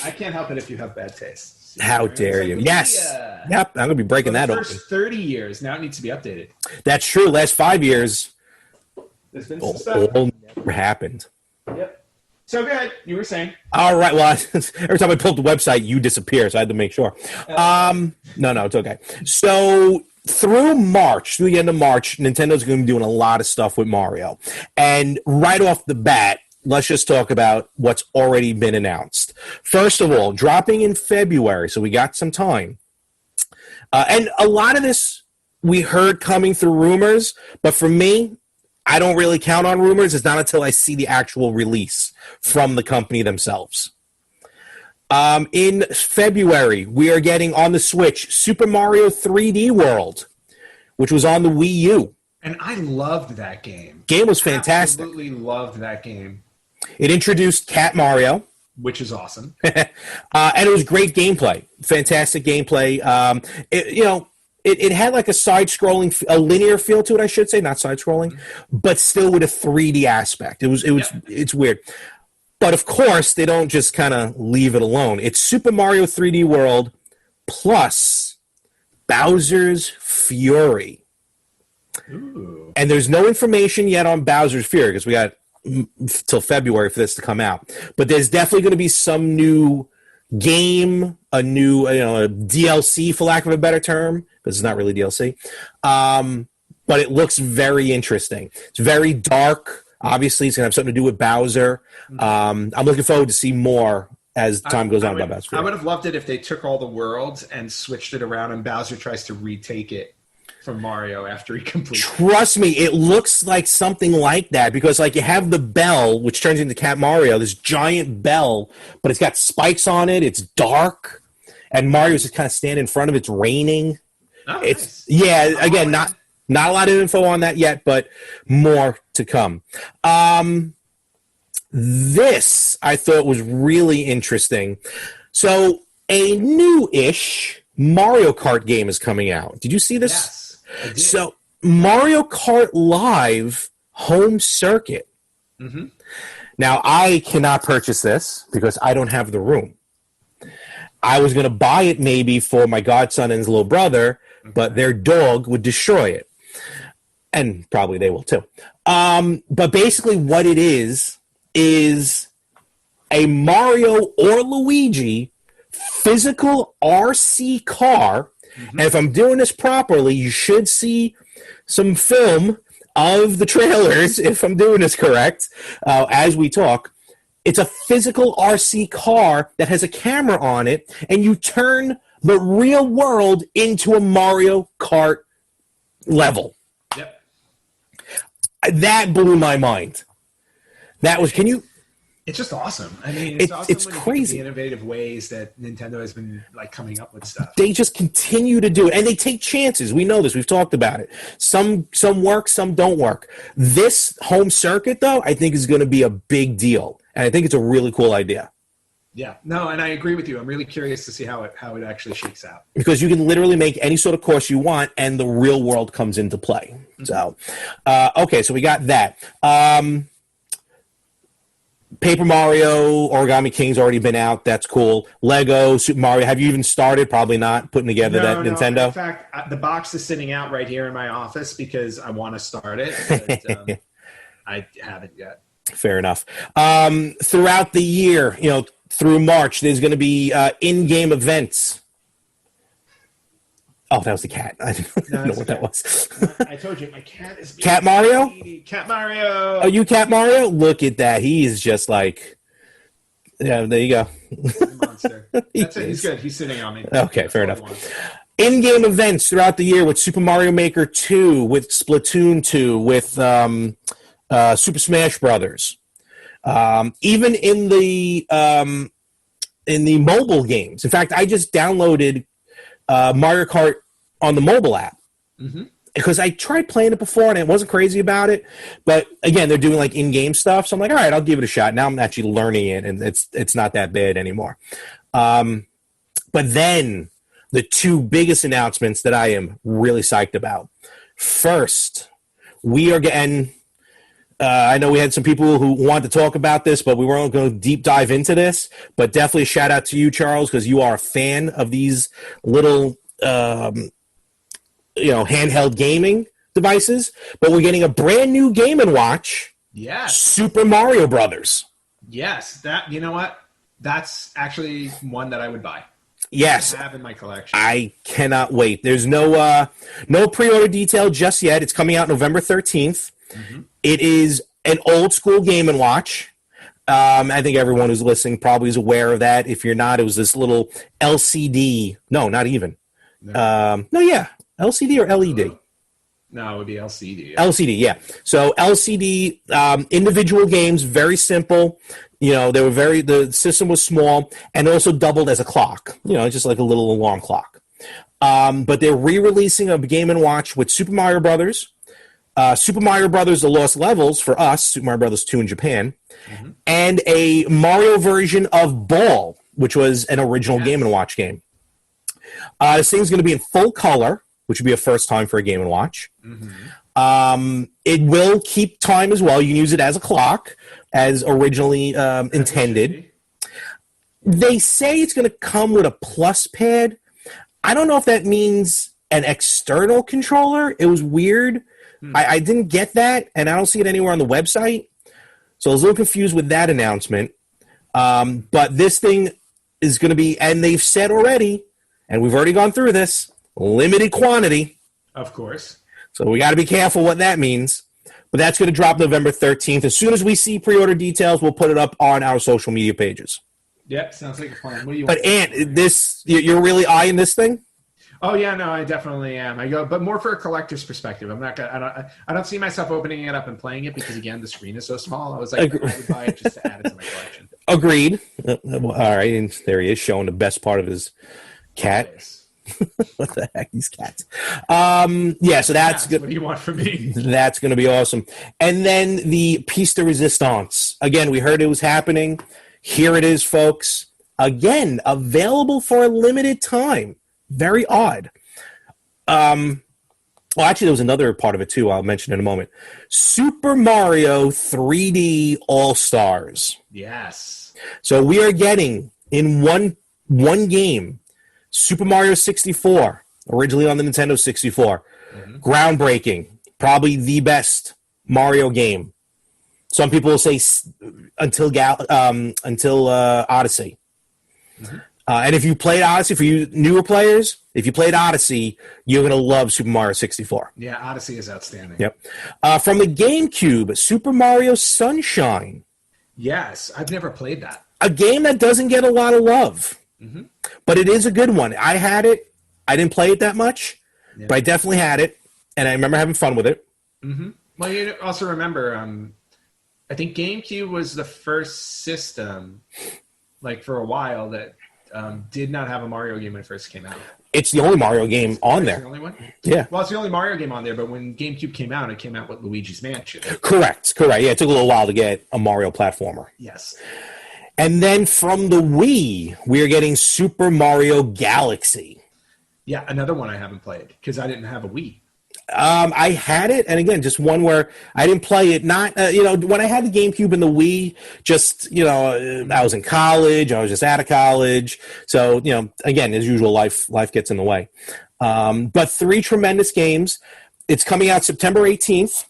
[SPEAKER 2] I can't help it if you have bad taste.
[SPEAKER 1] How dare you? Yes. Yep, I'm going to be breaking that open.
[SPEAKER 2] First 30 years, now it needs to be updated.
[SPEAKER 1] That's true. Last 5 years,
[SPEAKER 2] there's been some stuff.
[SPEAKER 1] All never happened.
[SPEAKER 2] Yep. So go ahead. You were saying.
[SPEAKER 1] All right. Well, every time I pull up the website, you disappear, so I had to make sure. No, it's okay. So through the end of March, Nintendo's going to be doing a lot of stuff with Mario. And right off the bat, let's just talk about what's already been announced. First of all, dropping in February, so we got some time. And a lot of this we heard coming through rumors, but for me, I don't really count on rumors. It's not until I see the actual release from the company themselves. In February, we are getting on the Switch Super Mario 3D World, which was on the Wii U.
[SPEAKER 2] And I loved that game.
[SPEAKER 1] Game was fantastic.
[SPEAKER 2] Absolutely loved that game.
[SPEAKER 1] It introduced Cat Mario,
[SPEAKER 2] which is awesome.
[SPEAKER 1] And it was great gameplay. Fantastic gameplay. It had like a linear feel to it, I should say, not side-scrolling, but still with a 3D aspect. It's weird. But of course, they don't just kind of leave it alone. It's Super Mario 3D World plus Bowser's Fury.
[SPEAKER 2] Ooh.
[SPEAKER 1] And there's no information yet on Bowser's Fury because we got till February for this to come out. But there's definitely going to be some new game, a new a DLC, for lack of a better term, because it's not really DLC. But it looks very interesting. It's very dark. Obviously, it's going to have something to do with Bowser. I'm looking forward to see more as time goes on about Bowser.
[SPEAKER 2] I would have loved it if they took all the worlds and switched it around and Bowser tries to retake it from Mario after he completes it.
[SPEAKER 1] Trust me, it looks like something like that because like you have the bell, which turns into Cat Mario, this giant bell, but it's got spikes on it. It's dark. And Mario's just kind of standing in front of it. It's raining.
[SPEAKER 2] Oh,
[SPEAKER 1] It's
[SPEAKER 2] nice.
[SPEAKER 1] Again, not a lot of info on that yet, but more to come. This I thought was really interesting. So a new-ish Mario Kart game is coming out. Did you see this?
[SPEAKER 2] Yes, I did.
[SPEAKER 1] So Mario Kart Live Home Circuit.
[SPEAKER 2] Mm-hmm.
[SPEAKER 1] Now, I cannot purchase this because I don't have the room. I was going to buy it maybe for my godson and his little brother, but their dog would destroy it. And probably they will too. But basically what it is a Mario or Luigi physical RC car. Mm-hmm. And if I'm doing this properly, you should see some film of the trailers, if I'm doing this correct, as we talk. It's a physical RC car that has a camera on it, and you turn the real world into a Mario Kart level.
[SPEAKER 2] Yep.
[SPEAKER 1] That blew my mind.
[SPEAKER 2] It's just awesome. I mean, it's awesome
[SPEAKER 1] it's
[SPEAKER 2] when you
[SPEAKER 1] crazy.
[SPEAKER 2] think of the innovative ways that Nintendo has been like coming up with stuff.
[SPEAKER 1] They just continue to do it, and they take chances. We know this. We've talked about it. Some work, some don't work. This home circuit, though, I think is going to be a big deal, and I think it's a really cool idea.
[SPEAKER 2] Yeah, no, and I agree with you. I'm really curious to see how it actually shakes out.
[SPEAKER 1] Because you can literally make any sort of course you want, and the real world comes into play. Mm-hmm. So, okay, so we got that. Paper Mario, Origami King's already been out. That's cool. Lego, Super Mario. Have you even started? Probably not. Putting together Nintendo?
[SPEAKER 2] In fact, the box is sitting out right here in my office because I want to start it, but I haven't yet.
[SPEAKER 1] Fair enough. Throughout the year, through March, there's going to be in-game events. Oh, that was the cat. I didn't know what that was.
[SPEAKER 2] I told you, my cat is...
[SPEAKER 1] Cat Mario?
[SPEAKER 2] Cat Mario!
[SPEAKER 1] Oh, you Cat Mario? Look at that. He is just like... Yeah, there you go.
[SPEAKER 2] He's a monster. That's it. He's good. He's sitting on me.
[SPEAKER 1] Okay, fair enough. In-game events throughout the year with Super Mario Maker 2, with Splatoon 2, with Super Smash Brothers. Even in the mobile games. In fact, I just downloaded Mario Kart on the mobile app because I tried playing it before and I wasn't crazy about it. But again, they're doing like in-game stuff, so I'm like, all right, I'll give it a shot. Now I'm actually learning it, and it's not that bad anymore. But then the two biggest announcements that I am really psyched about. First, we are getting. I know we had some people who wanted to talk about this, but we weren't going to deep dive into this. But definitely a shout out to you, Charles, because you are a fan of these little, handheld gaming devices. But we're getting a brand new Game & Watch.
[SPEAKER 2] Yes.
[SPEAKER 1] Super Mario Brothers.
[SPEAKER 2] Yes. You know what? That's actually one that I would buy.
[SPEAKER 1] Yes.
[SPEAKER 2] I have in my collection.
[SPEAKER 1] I cannot wait. There's no pre-order detail just yet. It's coming out November 13th. Mm-hmm. It is an old school Game & Watch. I think everyone who's listening probably is aware of that. If you're not, it was this little LCD. No, not even. LCD or LED?
[SPEAKER 2] No, it would be LCD.
[SPEAKER 1] LCD, yeah. So LCD individual games, very simple. The system was small and also doubled as a clock. Just like a little alarm clock. But they're re-releasing a Game & Watch with Super Mario Brothers, Super Mario Brothers: The Lost Levels for us, Super Mario Brothers 2 in Japan, and a Mario version of Ball, which was an original Game & Watch game. This thing's going to be in full color, which would be a first time for a Game & Watch. It will keep time as well. You can use it as a clock, as originally intended. They say it's going to come with a plus pad. I don't know if that means an external controller. It was weird. I didn't get that, and I don't see it anywhere on the website. So I was a little confused with that announcement. But this thing is going to be, and they've said already, and we've already gone through this, limited quantity.
[SPEAKER 2] Of course.
[SPEAKER 1] So we got to be careful what that means. But that's going to drop November 13th. As soon as we see pre-order details, we'll put it up on our social media pages.
[SPEAKER 2] Yep, sounds like a plan. What do you
[SPEAKER 1] want? But Ant, you're really eyeing this thing?
[SPEAKER 2] Oh yeah, no, I definitely am. But more for a collector's perspective. I'm not gonna. I don't see myself opening it up and playing it because again, the screen is so small. I was like, I would buy it just to add it to my collection.
[SPEAKER 1] Agreed. All right, and there he is showing the best part of his cat. What the heck, these cats? So that's good.
[SPEAKER 2] What do you want from me?
[SPEAKER 1] That's going to be awesome. And then the piece de resistance. Again, we heard it was happening. Here it is, folks. Again, available for a limited time. Very odd. Well, actually, there was another part of it, too, I'll mention in a moment. Super Mario 3D All-Stars.
[SPEAKER 2] Yes.
[SPEAKER 1] So we are getting, in one game, Super Mario 64, originally on the Nintendo 64. Groundbreaking. Probably the best Mario game. Some people will say until Odyssey. And if you played Odyssey, for you newer players, if you played Odyssey, you're going to love Super Mario 64.
[SPEAKER 2] Yeah, Odyssey is outstanding.
[SPEAKER 1] Yep. From the GameCube, Super Mario Sunshine.
[SPEAKER 2] Yes, I've never played that.
[SPEAKER 1] A game that doesn't get a lot of love, but it is a good one. I had it. I didn't play it that much, but I definitely had it, and I remember having fun with it.
[SPEAKER 2] Well, you also remember, I think GameCube was the first system, like for a while, that did not have a Mario game when it first came out.
[SPEAKER 1] It's the only Mario game on there.
[SPEAKER 2] The only one?
[SPEAKER 1] Yeah.
[SPEAKER 2] Well, it's the only Mario game on there, but when GameCube came out, it came out with Luigi's Mansion.
[SPEAKER 1] Correct. Yeah, it took a little while to get a Mario platformer.
[SPEAKER 2] Yes.
[SPEAKER 1] And then from the Wii, we are getting Super Mario Galaxy.
[SPEAKER 2] Yeah, another one I haven't played because I didn't have a Wii.
[SPEAKER 1] I had it, and again, just one where I didn't play it. Not, when I had the GameCube and the Wii, I was in college, I was just out of college. So, again, as usual, life gets in the way. But 3 tremendous games. It's coming out September 18th,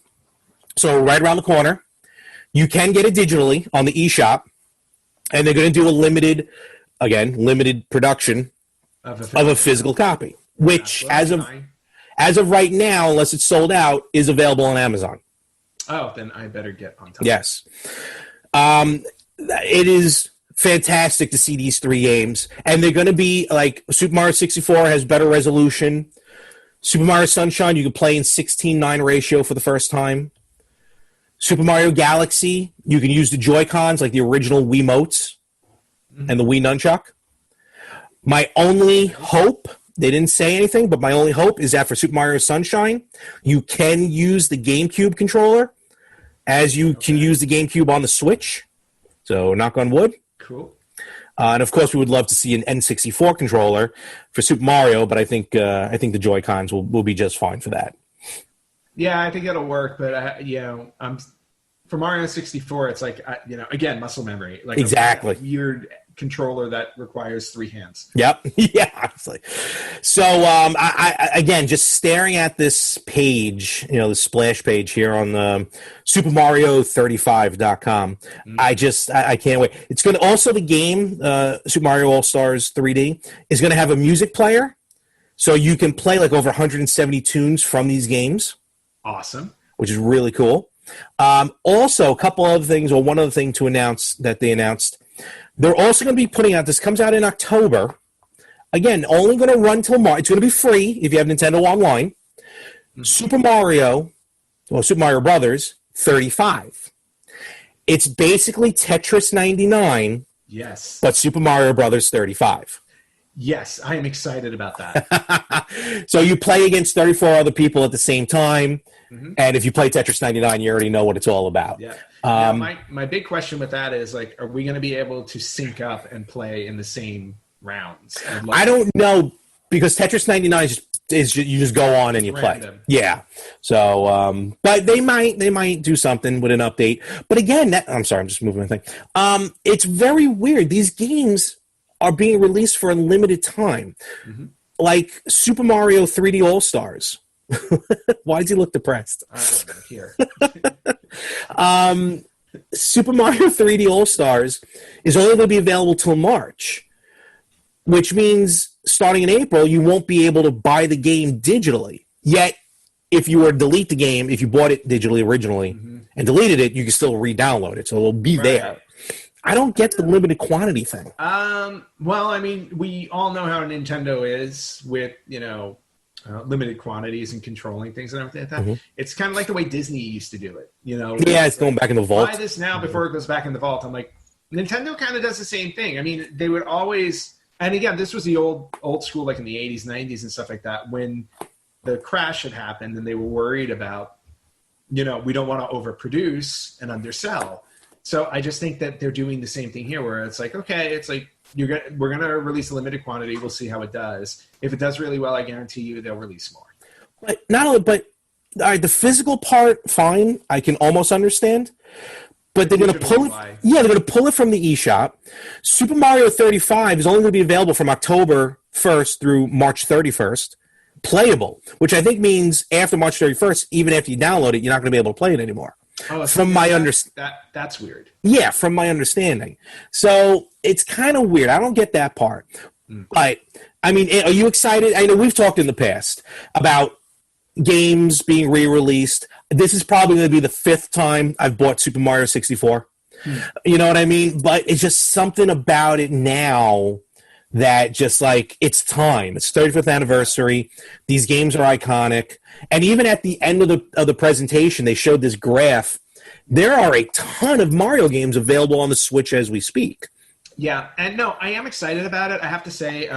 [SPEAKER 1] so right around the corner. You can get it digitally on the eShop, and they're going to do a limited production of a physical copy, which as of right now, unless it's sold out, is available on Amazon.
[SPEAKER 2] Oh, then I better get on top.
[SPEAKER 1] Yes. It is fantastic to see these 3 games. And they're going to be like Super Mario 64 has better resolution. Super Mario Sunshine, you can play in 16:9 ratio for the first time. Super Mario Galaxy, you can use the Joy-Cons like the original Wiimotes and the Wii Nunchuck. My only hope... They didn't say anything, but my only hope is that for Super Mario Sunshine, you can use the GameCube controller as you can use the GameCube on the Switch. So, knock on wood.
[SPEAKER 2] Cool.
[SPEAKER 1] And, of course, we would love to see an N64 controller for Super Mario, but I think the Joy-Cons will be just fine for that.
[SPEAKER 2] Yeah, I think it'll work, but, for Mario 64, it's like, again, muscle memory. Like
[SPEAKER 1] exactly.
[SPEAKER 2] A weird controller that requires 3 hands.
[SPEAKER 1] Yep. Yeah, honestly. So, I again, just staring at this page, the splash page here on the SuperMario35.com, I can't wait. It's going to also, the game, Super Mario All-Stars 3D, is going to have a music player, so you can play like over 170 tunes from these games.
[SPEAKER 2] Awesome.
[SPEAKER 1] Which is really cool. Also, a couple other things, or one other thing to announce that they announced. They're also going to be putting out, this comes out in October. Again, only going to run till March. It's going to be free if you have Nintendo Online. Super Mario Brothers, $35. It's basically Tetris 99.
[SPEAKER 2] Yes.
[SPEAKER 1] But Super Mario Brothers, $35.
[SPEAKER 2] Yes, I am excited about that.
[SPEAKER 1] So you play against 34 other people at the same time, and if you play Tetris 99, you already know what it's all about.
[SPEAKER 2] Yeah. Now, my big question with that is, like, are we going to be able to sync up and play in the same rounds?
[SPEAKER 1] I don't know, because Tetris 99 is you just go on and you
[SPEAKER 2] random.
[SPEAKER 1] Play. Yeah. So, but they might do something with an update. But again, I'm sorry, I'm just moving my thing. It's very weird. These games are being released for a limited time. Like Super Mario 3D All-Stars. Why does he look depressed?
[SPEAKER 2] I don't know, here.
[SPEAKER 1] Super Mario 3D All-Stars is only going to be available till March, which means starting in April, you won't be able to buy the game digitally. Yet, if you were to delete the game, if you bought it digitally originally and deleted it, you can still re-download it. So it'll be there. I don't get the limited quantity thing.
[SPEAKER 2] Well, I mean, we all know how Nintendo is with, limited quantities and controlling things and everything like that. It's kind of like the way Disney used to do it.
[SPEAKER 1] Yeah, it's going back in the vault.
[SPEAKER 2] Buy this now before it goes back in the vault. I'm like, Nintendo kind of does the same thing. I mean, they would always, and again, this was the old school, like in the 80s, 90s and stuff like that, when the crash had happened and they were worried about, we don't want to overproduce and undersell. So I just think that they're doing the same thing here, where it's like, okay, it's like we're gonna release a limited quantity. We'll see how it does. If it does really well, I guarantee you they'll release more.
[SPEAKER 1] But all right, the physical part, fine, I can almost understand. But they're going to pull it. Yeah, they're going to pull it from the eShop. Super Mario 35 is only going to be available from October 1st through March 31st. Playable, which I think means after March 31st, even after you download it, you're not going to be able to play it anymore.
[SPEAKER 2] Oh,
[SPEAKER 1] from my understanding,
[SPEAKER 2] that's weird.
[SPEAKER 1] Yeah, from my understanding. So it's kind of weird. I don't get that part. But I mean, are you excited? I know we've talked in the past about games being re-released. This is probably going to be the 5th time I've bought Super Mario 64. You know what I mean? But it's just something about it now that just like, it's time. It's 35th anniversary. These games are iconic. And even at the end of the presentation, they showed this graph. There are a ton of Mario games available on the Switch as we speak.
[SPEAKER 2] Yeah, and no, I am excited about it. I have to say,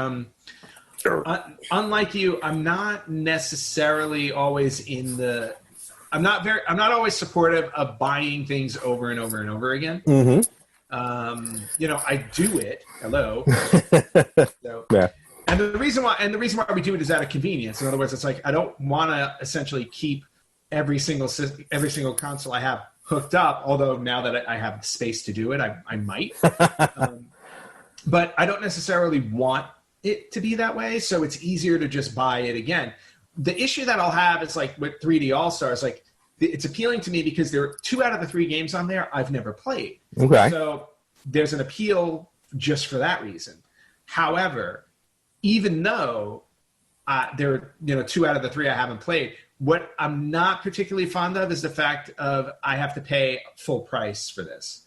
[SPEAKER 2] unlike you, I'm not necessarily always I'm not always supportive of buying things over and over and over again. I do it. Hello. So, yeah. And the reason why we do it is out of convenience. In other words, it's like I don't want to essentially keep every single console I have hooked up. Although now that I have space to do it, I might. But I don't necessarily want it to be that way. So it's easier to just buy it again. The issue that I'll have is like with 3D All Stars, like it's appealing to me because there are 2 out of the 3 games on there I've never played.
[SPEAKER 1] Okay.
[SPEAKER 2] So there's an appeal just for that reason. However, even though there are 2 out of the 3 I haven't played, what I'm not particularly fond of is the fact of I have to pay full price for this.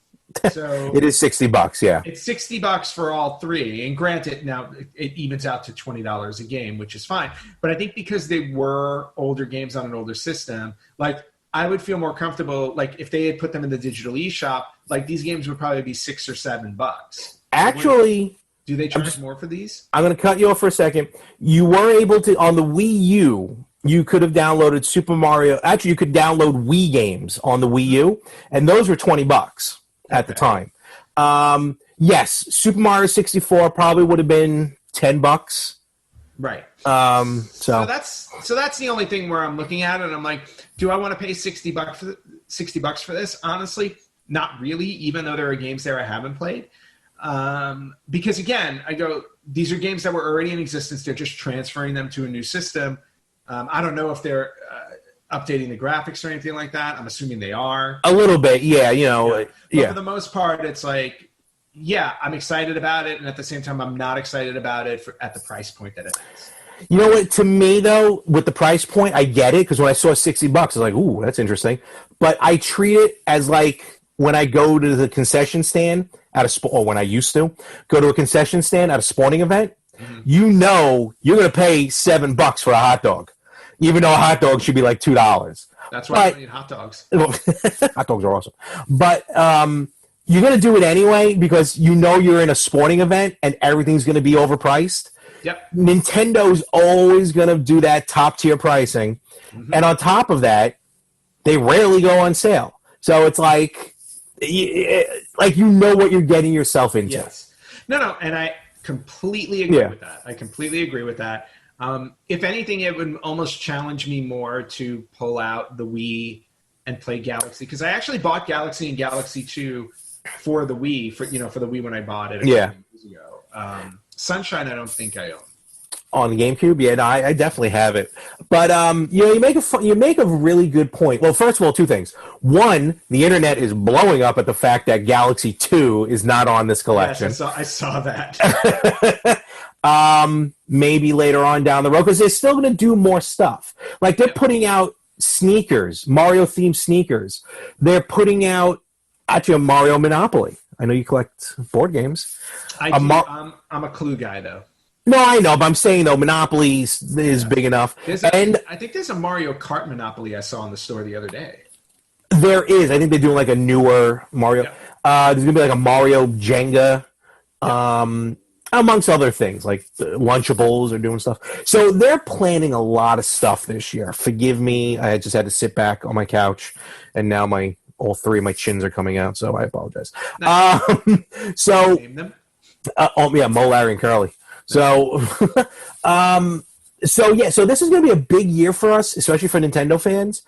[SPEAKER 2] So
[SPEAKER 1] it is $60, yeah.
[SPEAKER 2] It's $60 for all 3, and granted, now it evens out to $20 a game, which is fine. But I think because they were older games on an older system, like I would feel more comfortable, like if they had put them in the digital eShop, like these games would probably be $6 or $7.
[SPEAKER 1] Actually,
[SPEAKER 2] do they charge more for these?
[SPEAKER 1] I'm going to cut you off for a second. You were able to on the Wii U. You could have downloaded Super Mario. Actually, you could download Wii games on the Wii U, and those were $20 at the time. Yes, Super Mario 64 probably would have been $10.
[SPEAKER 2] Right.
[SPEAKER 1] So
[SPEAKER 2] that's the only thing where I'm looking at it, and I'm like, do I want to pay $60 for this? Honestly, not really. Even though there are games there I haven't played, because again, these are games that were already in existence. They're just transferring them to a new system. I don't know if they're updating the graphics or anything like that. I'm assuming they are.
[SPEAKER 1] A little bit, yeah.
[SPEAKER 2] But for the most part, it's like, yeah, I'm excited about it, and at the same time, I'm not excited about it at the price point that it is.
[SPEAKER 1] You know what? To me, though, with the price point, I get it, because when I saw $60, I was like, ooh, that's interesting. But I treat it as like when I go to the concession stand or when I used to go to a concession stand at a sporting event, you're going to pay $7 for a hot dog. even though a hot dog should be like $2.
[SPEAKER 2] That's why I don't eat hot dogs.
[SPEAKER 1] Hot dogs are awesome. But you're going to do it anyway because you're in a sporting event and everything's going to be overpriced.
[SPEAKER 2] Yep.
[SPEAKER 1] Nintendo's always going to do that top-tier pricing. Mm-hmm. And on top of that, they rarely go on sale. So it's like what you're getting yourself into.
[SPEAKER 2] Yes. No, and I completely agree with that. I completely agree with that. If anything, it would almost challenge me more to pull out the Wii and play Galaxy, because I actually bought Galaxy and Galaxy 2 for the Wii, for the Wii when I bought it years ago. Sunshine, I don't think I own.
[SPEAKER 1] On the GameCube, yeah, no, I definitely have it. But you make a really good point. Well, first of all, two things. One, the internet is blowing up at the fact that Galaxy 2 is not on this collection.
[SPEAKER 2] Yes, I saw that.
[SPEAKER 1] Maybe later on down the road, because they're still going to do more stuff. Like they're putting out sneakers, Mario-themed sneakers. They're putting out actually a Mario Monopoly. I know you collect board games.
[SPEAKER 2] I'm a Clue guy, though.
[SPEAKER 1] No, I know, but I'm saying, though, Monopoly is big enough.
[SPEAKER 2] I think there's a Mario Kart Monopoly I saw in the store the other day.
[SPEAKER 1] There is. I think they're doing like a newer Mario. Yep. There's going to be like a Mario Jenga, amongst other things, like Lunchables are doing stuff. So they're planning a lot of stuff this year. Forgive me. I just had to sit back on my couch, and now all three of my chins are coming out, so I apologize.
[SPEAKER 2] Nice. Name them?
[SPEAKER 1] Mo, Larry, and Curly. So, so this is going to be a big year for us, especially for Nintendo fans.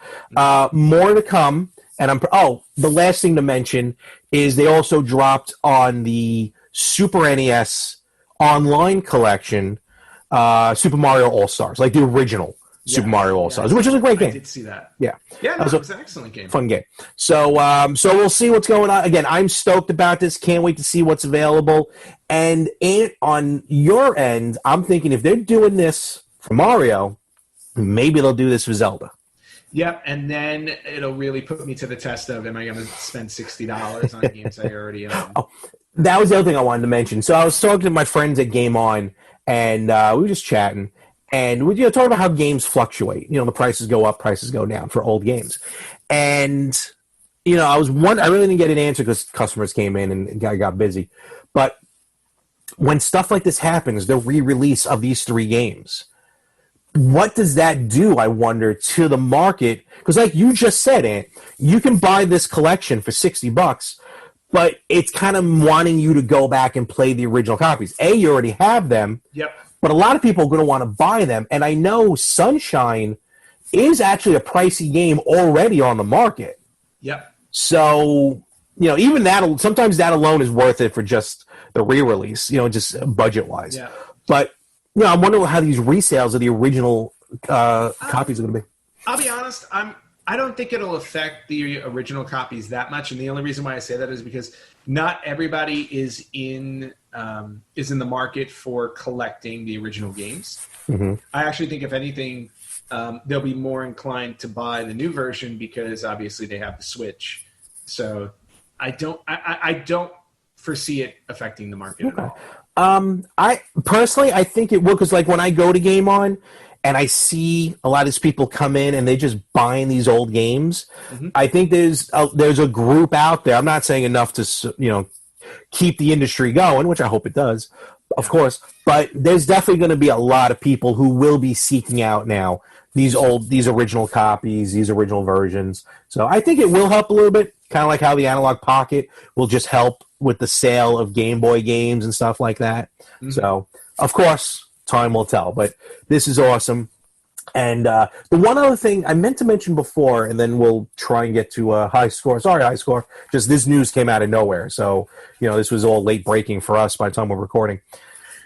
[SPEAKER 1] More to come. And the last thing to mention is they also dropped on the Super NES online collection, Super Mario All-Stars, like the original Super Mario All-Stars, which is a great game.
[SPEAKER 2] I did see that.
[SPEAKER 1] Yeah.
[SPEAKER 2] Yeah, it was an excellent game.
[SPEAKER 1] Fun game. So we'll see what's going on. Again, I'm stoked about this. Can't wait to see what's available. And on your end, I'm thinking if they're doing this for Mario, maybe they'll do this for Zelda.
[SPEAKER 2] Yep, and then it'll really put me to the test of, am I going to spend $60 on games I already own?
[SPEAKER 1] Oh, that was the other thing I wanted to mention. So I was talking to my friends at Game On, and we were just chatting. And we talking about how games fluctuate. The prices go up, prices go down for old games. And, I really didn't get an answer because customers came in and I got busy. But when stuff like this happens, the re-release of these three games, what does that do, I wonder, to the market? Because like you just said, Ant, you can buy this collection for $60, but it's kind of wanting you to go back and play the original copies. You already have them.
[SPEAKER 2] Yep.
[SPEAKER 1] But a lot of people are going to want to buy them. And I know Sunshine is actually a pricey game already on the market.
[SPEAKER 2] Yep.
[SPEAKER 1] So, even sometimes that alone is worth it for just the re-release, just budget-wise.
[SPEAKER 2] Yeah.
[SPEAKER 1] But, I'm wondering how these resales of the original copies are going to be.
[SPEAKER 2] I'll be honest, I don't think it'll affect the original copies that much. And the only reason why I say that is because not everybody is in the market for collecting the original games.
[SPEAKER 1] Mm-hmm.
[SPEAKER 2] I actually think, if anything, they'll be more inclined to buy the new version because obviously they have the Switch. So I don't foresee it affecting the market at all.
[SPEAKER 1] I think it will, because like when I go to Game On and I see a lot of these people come in and they just buying these old games, mm-hmm. I think there's a group out there. I'm not saying enough to keep the industry going, which I hope it does, of course. But there's definitely going to be a lot of people who will be seeking out now these original copies, these original versions. So I think it will help a little bit, kind of like how the Analog Pocket will just help with the sale of Game Boy games and stuff like that. Mm-hmm. So, of course, time will tell. But this is awesome. And the one other thing I meant to mention before, and then we'll try and get to High Score. Sorry, High Score. Just this news came out of nowhere. So, this was all late breaking for us by the time we're recording.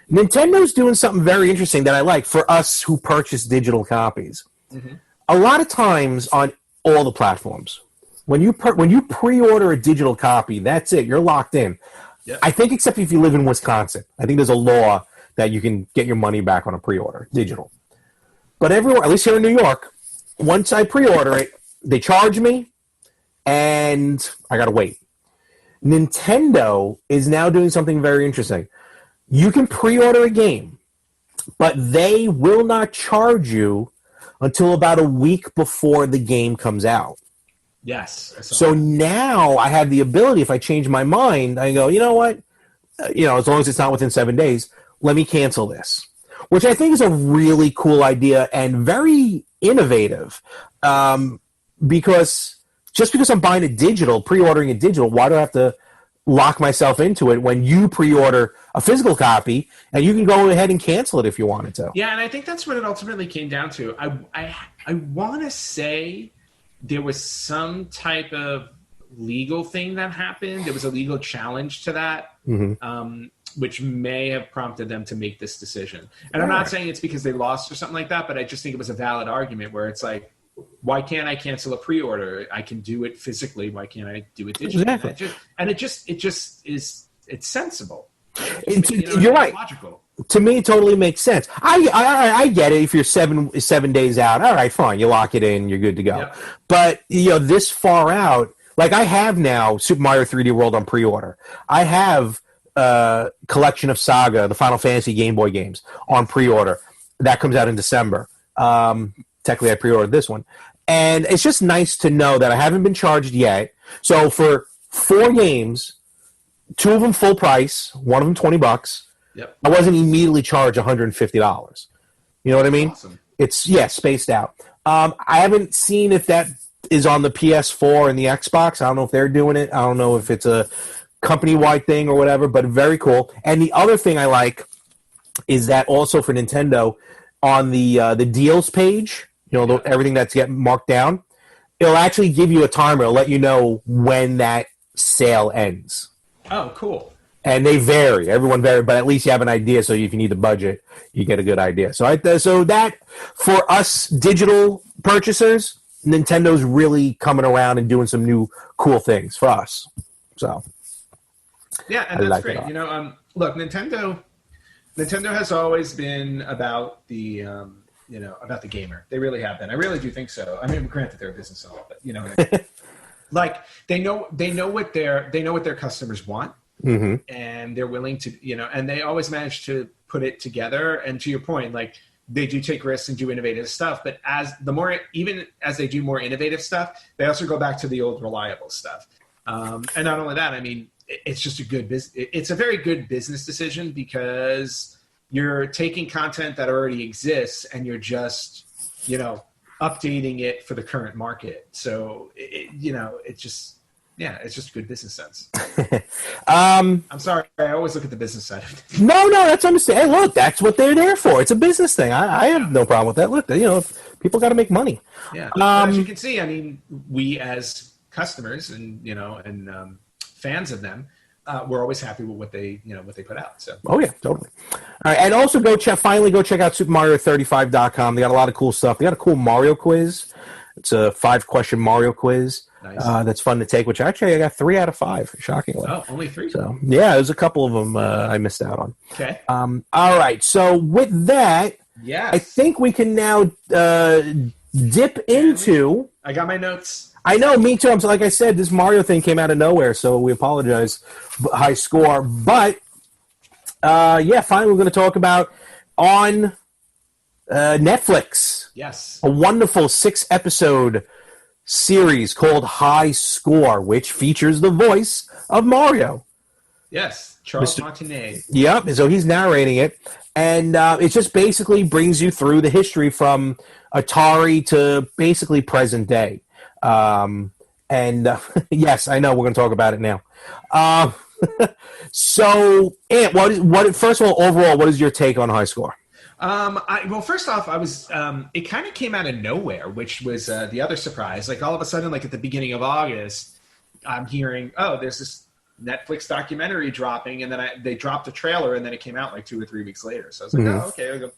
[SPEAKER 1] Nintendo's doing something very interesting that I like for us who purchase digital copies. Mm-hmm. A lot of times on all the platforms, when you pre-order a digital copy, that's it. You're locked in. Yep. I think except if you live in Wisconsin. I think there's a law that you can get your money back on a pre-order, digital. But everywhere, at least here in New York, once I pre-order it, they charge me, and I got to wait. Nintendo is now doing something very interesting. You can pre-order a game, but they will not charge you until about a week before the game comes out.
[SPEAKER 2] Yes.
[SPEAKER 1] So now I have the ability, if I change my mind, I go, you know what? As long as it's not within 7 days, let me cancel this. Which I think is a really cool idea and very innovative. Because just because I'm buying it digital, pre-ordering it digital, why do I have to lock myself into it when you pre-order a physical copy and you can go ahead and cancel it if you wanted to?
[SPEAKER 2] Yeah, and I think that's what it ultimately came down to. I want to say there was some type of legal thing that happened. There was a legal challenge to that, which may have prompted them to make this decision. And I'm not saying it's because they lost or something like that, but I just think it was a valid argument where it's like, why can't I cancel a pre-order? I can do it physically. Why can't I do it digitally?
[SPEAKER 1] Exactly.
[SPEAKER 2] It's sensible.
[SPEAKER 1] You're right.
[SPEAKER 2] Logical.
[SPEAKER 1] To me, it totally makes sense. I get it. If you're 7 days out, all right, fine. You lock it in, you're good to go.
[SPEAKER 2] Yep.
[SPEAKER 1] But this far out, like I have now Super Mario 3D World on pre-order. I have Collection of Saga, the Final Fantasy Game Boy games on pre-order. That comes out in December. Technically, I pre-ordered this one. And it's just nice to know that I haven't been charged yet. So for 4 games, 2 of them full price, one of them $20.
[SPEAKER 2] Yep.
[SPEAKER 1] I wasn't immediately charged $150. You know what I mean?
[SPEAKER 2] Awesome.
[SPEAKER 1] It's, spaced out. I haven't seen if that is on the PS4 and the Xbox. I don't know if they're doing it. I don't know if it's a company-wide thing or whatever, but very cool. And the other thing I like is that also for Nintendo, on the deals page, everything that's getting marked down, it'll actually give you a timer. It'll let you know when that sale ends.
[SPEAKER 2] Oh, cool.
[SPEAKER 1] And they vary. Everyone varies, but at least you have an idea. So if you need a budget, you get a good idea. So that for us digital purchasers, Nintendo's really coming around and doing some new cool things for us. So
[SPEAKER 2] yeah, and that's great. Look, Nintendo has always been about the about the gamer. They really have been. I really do think so. I mean, granted, they're a business and all, but what I mean? Like they know what their customers want.
[SPEAKER 1] Mm-hmm.
[SPEAKER 2] And they're willing to, and they always manage to put it together. And to your point, like they do take risks and do innovative stuff, but even as they do more innovative stuff, they also go back to the old reliable stuff. And not only that, I mean, it's just it's a very good business decision because you're taking content that already exists and you're just, updating it for the current market. So, it's just good business sense. I'm sorry. I always look at the business side of it.
[SPEAKER 1] No, that's understandable. Hey, look, that's what they're there for. It's a business thing. I have no problem with that. Look, people got to make money.
[SPEAKER 2] Yeah. As you can see, I mean, we as customers and fans of them, we're always happy with what they put out. So.
[SPEAKER 1] Oh yeah, totally. All right, and also go check out SuperMario35.com. They got a lot of cool stuff. They got a cool Mario quiz. It's a 5-question Mario quiz. Nice. That's fun to take, which actually I got 3 out of 5, shockingly.
[SPEAKER 2] Oh, only 3?
[SPEAKER 1] So, yeah, there's a couple of them I missed out on.
[SPEAKER 2] Okay.
[SPEAKER 1] All right, so with that,
[SPEAKER 2] yes.
[SPEAKER 1] I think we can now dip into...
[SPEAKER 2] I got my notes.
[SPEAKER 1] I know, me too. Like I said, this Mario thing came out of nowhere, so we apologize. High score. But, finally we're going to talk about on Netflix.
[SPEAKER 2] Yes.
[SPEAKER 1] A wonderful 6-episode series called High Score, which features the voice of Mario.
[SPEAKER 2] Yes, Charles Martinet.
[SPEAKER 1] Yep, so he's narrating it. And it just basically brings you through the history from Atari to basically present day. Yes, I know we're going to talk about it now. So, Ant, first of all, overall, what is your take on High Score?
[SPEAKER 2] Well, first off, I was. It kind of came out of nowhere, which was the other surprise. Like all of a sudden, like at the beginning of August, I'm hearing, "Oh, there's this Netflix documentary dropping," and then they dropped a trailer, and then it came out like 2 or 3 weeks later. So I was like, "Oh, okay." I go,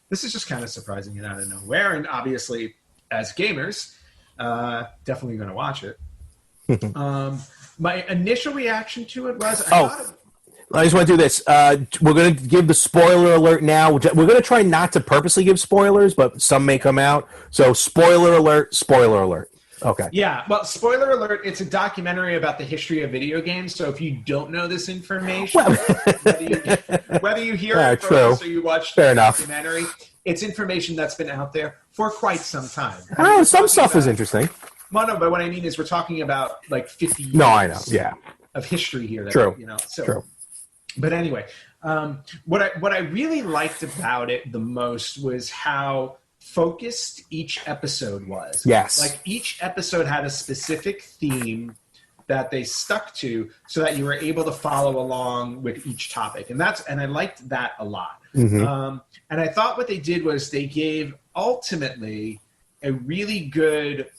[SPEAKER 2] this is just kind of surprising and out of nowhere. And obviously, as gamers, definitely going to watch it. My initial reaction to it was,
[SPEAKER 1] I just want to do this. We're going to give the spoiler alert now. We're going to try not to purposely give spoilers, but some may come out. So spoiler alert, spoiler alert. Okay.
[SPEAKER 2] Yeah, well, spoiler alert, it's a documentary about the history of video games. So if you don't know this information, whether you hear it first or you watch the documentary, it's information that's been out there for quite some time.
[SPEAKER 1] Oh, some stuff is interesting.
[SPEAKER 2] Well, no, but what I mean is we're talking about like 50 years.
[SPEAKER 1] No, I know. Yeah.
[SPEAKER 2] Of history here. That,
[SPEAKER 1] True.
[SPEAKER 2] So,
[SPEAKER 1] True.
[SPEAKER 2] But anyway, what I really liked about it the most was how focused each episode was.
[SPEAKER 1] Yes.
[SPEAKER 2] Like each episode had a specific theme that they stuck to so that you were able to follow along with each topic. And I liked that a lot.
[SPEAKER 1] Mm-hmm.
[SPEAKER 2] And I thought what they did was they gave ultimately a really good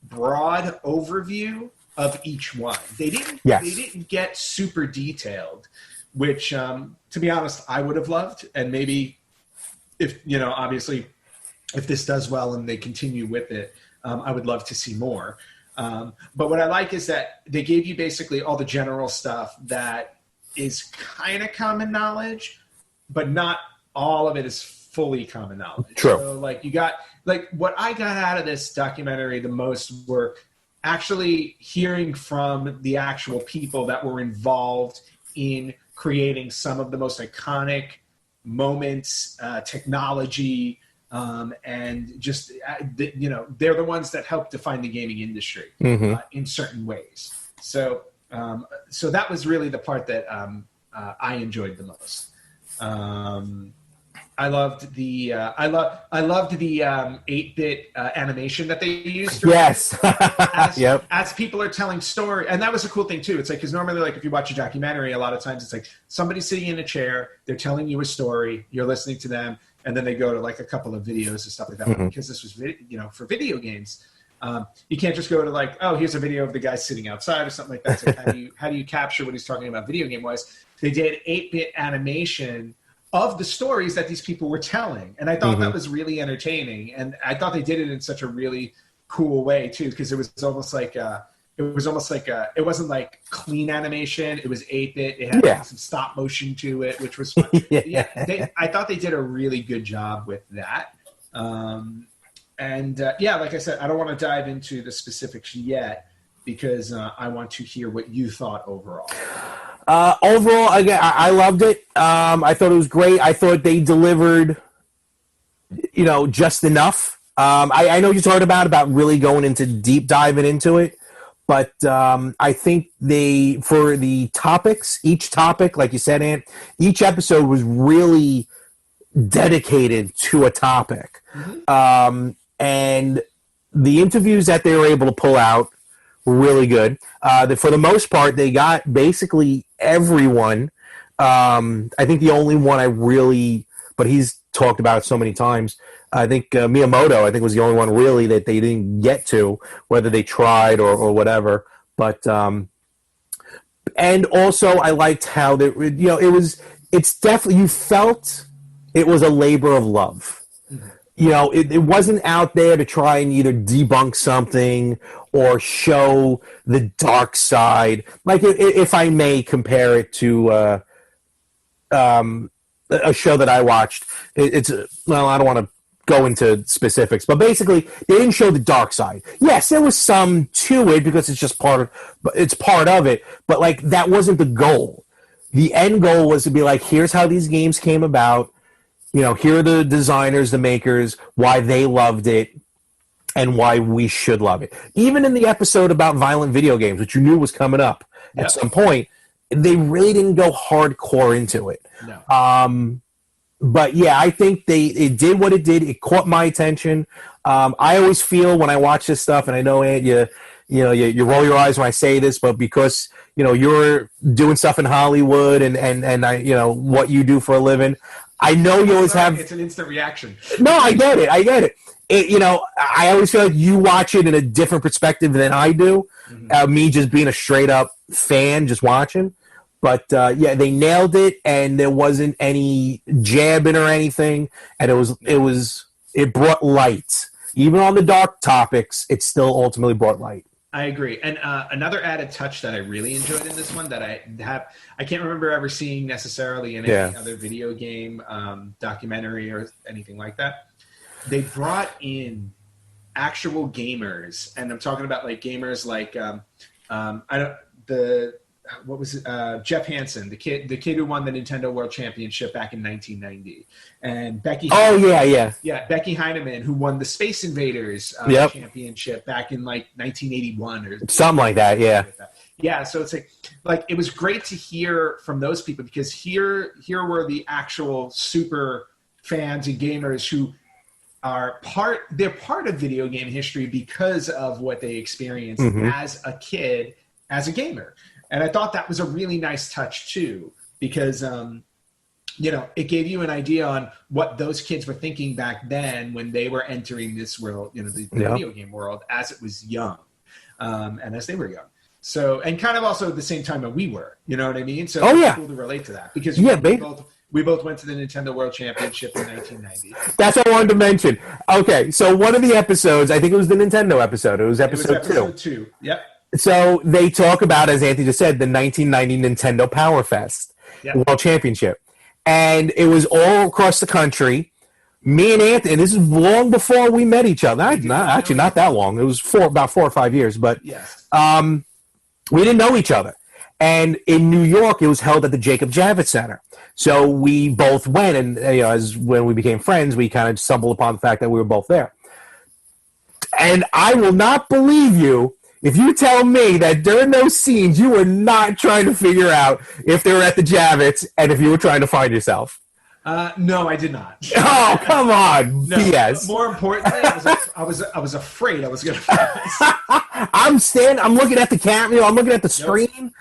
[SPEAKER 2] broad overview of each one. They didn't get super detailed, which to be honest, I would have loved. And maybe if, obviously if this does well and they continue with it, I would love to see more. But what I like is that they gave you basically all the general stuff that is kind of common knowledge, but not all of it is fully common knowledge.
[SPEAKER 1] True.
[SPEAKER 2] So what I got out of this documentary the most were actually hearing from the actual people that were involved in creating some of the most iconic moments, technology, and just, they're the ones that help define the gaming industry in certain ways. So that was really the part that I enjoyed the most. I loved the 8-bit animation that they used.
[SPEAKER 1] Yes.
[SPEAKER 2] As people are telling story, and that was a cool thing too. It's like, because normally, like if you watch a documentary, a lot of times it's like somebody's sitting in a chair, they're telling you a story, you're listening to them, and then they go to like a couple of videos and stuff like that.
[SPEAKER 1] Mm-hmm.
[SPEAKER 2] Because this was, for video games, you can't just go to like, oh, here's a video of the guy sitting outside or something like that. So how do you capture what he's talking about video game wise? They did 8-bit animation of the stories that these people were telling. And I thought that was really entertaining. And I thought they did it in such a really cool way too, because it wasn't like clean animation. It was 8-bit. It had some stop motion to it, which was fun. I thought they did a really good job with that. Like I said, I don't want to dive into the specifics yet because I want to hear what you thought overall.
[SPEAKER 1] Overall, again, I loved it. I thought it was great. I thought they delivered, just enough. I know you talked about really going into deep diving into it, but I think for the topics, each topic, like you said, Ant, each episode was really dedicated to a topic. And the interviews that they were able to pull out were really good. For the most part, they got basically everyone. I think the only one but he's talked about it so many times. I think Miyamoto, was the only one really that they didn't get to, whether they tried or whatever. But and also I liked how it's definitely, you felt it was a labor of love. It wasn't out there to try and either debunk something or show the dark side. Like, if I may compare it to a show that I watched, I don't want to go into specifics, but basically, they didn't show the dark side. Yes, there was some to it because it's just part of it, but like that wasn't the goal. The end goal was to be like, here's how these games came about. Here are the designers, the makers, why they loved it, and why we should love it. Even in the episode about violent video games, which you knew was coming up at some point, they really didn't go hardcore into it.
[SPEAKER 2] No.
[SPEAKER 1] But yeah, I think it did what it did. It caught my attention. I always feel when I watch this stuff, and I know, Ant, you roll your eyes when I say this, but because you're doing stuff in Hollywood and I what you do for a living. I know you always have...
[SPEAKER 2] It's an instant reaction.
[SPEAKER 1] No, I get it. I always feel like you watch it in a different perspective than I do. Me just being a straight-up fan, just watching. But, they nailed it, and there wasn't any jabbing or anything. And it brought light. Even on the dark topics, it still ultimately brought light.
[SPEAKER 2] I agree. And another added touch that I really enjoyed in this one that I can't remember ever seeing necessarily in any other video game documentary or anything like that. They brought in actual gamers, and I'm talking about like gamers like what was it? Jeff Hansen, the kid who won the Nintendo World Championship back in 1990, and Becky.
[SPEAKER 1] Oh
[SPEAKER 2] Heineman, Becky Heineman, who won the Space Invaders championship back in like 1981 or
[SPEAKER 1] something like that. Yeah.
[SPEAKER 2] Yeah, so it's like it was great to hear from those people, because here were the actual super fans and gamers who they're part of video game history because of what they experienced as a kid, as a gamer. And I thought that was a really nice touch too, because it gave you an idea on what those kids were thinking back then when they were entering this world, the video game world, as it was young, and as they were young. So, and kind of also at the same time that we were, you know what I mean? So it's cool to relate to that, because we both went to the Nintendo World Championship in 1990.
[SPEAKER 1] That's what I wanted to mention. Okay, so one of the episodes, I think it was the Nintendo episode. It was episode
[SPEAKER 2] 2. Yep.
[SPEAKER 1] So they talk about, as Anthony just said, the 1990 Nintendo Power Fest World Championship. And it was all across the country. Me and Anthony, and this is long before we met each other. Not that long. It was about 4 or 5 years. But we didn't know each other. And in New York, it was held at the Jacob Javits Center. So we both went, and as when we became friends, we kind of stumbled upon the fact that we were both there. And I will not believe you if you tell me that during those scenes you were not trying to figure out if they were at the Javits and if you were trying to find yourself.
[SPEAKER 2] No, I did not.
[SPEAKER 1] Oh, come on, no, BS.
[SPEAKER 2] More importantly, I was afraid I was going to find myself.
[SPEAKER 1] I'm looking at the camera. I'm looking at the screen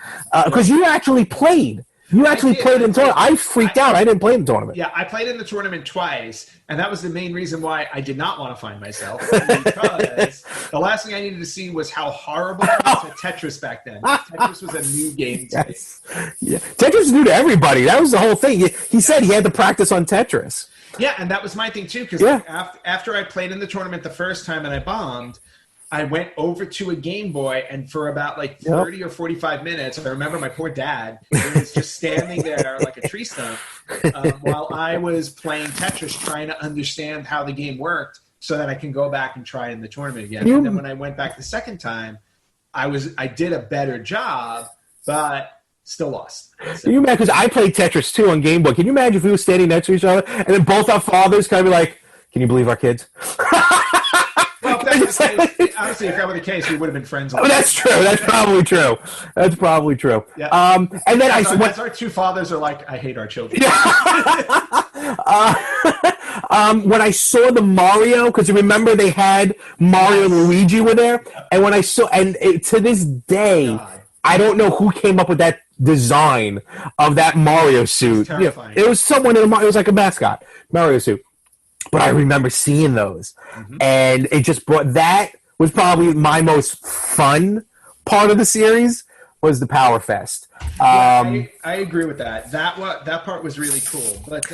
[SPEAKER 1] because you actually played. You actually played in the tournament. I freaked out. I didn't play in the tournament.
[SPEAKER 2] Yeah, I played in the tournament twice, and that was the main reason why I did not want to find myself. Because the last thing I needed to see was how horrible it was at Tetris back then. Tetris was a new game to me.
[SPEAKER 1] Yeah. Tetris is new to everybody. That was the whole thing. He said he had to practice on Tetris.
[SPEAKER 2] Yeah, and that was my thing, too, because after I played in the tournament the first time and I bombed, I went over to a Game Boy, and for about 30 or 45 minutes, I remember my poor dad was just standing there like a tree stump while I was playing Tetris, trying to understand how the game worked so that I can go back and try in the tournament again. And then when I went back the second time, I did a better job, but still lost. So.
[SPEAKER 1] Can you imagine? Because I played Tetris too on Game Boy. Can you imagine if we were standing next to each other and then both our fathers kind of be like, "Can you believe our kids?"
[SPEAKER 2] Well, honestly, if that were the case, we would have been friends.
[SPEAKER 1] That's true. That's probably true. That's probably true.
[SPEAKER 2] Yeah.
[SPEAKER 1] And then
[SPEAKER 2] as our two fathers are like, I hate our children.
[SPEAKER 1] When I saw the Mario, because you remember they had Mario and Luigi were there, and when I saw, to this day, I don't know who came up with that design of that Mario suit. It was someone it was like a mascot Mario suit. But I remember seeing those, and it just that was probably my most fun part of the series was the Power Fest.
[SPEAKER 2] I agree with that. That part was really cool. But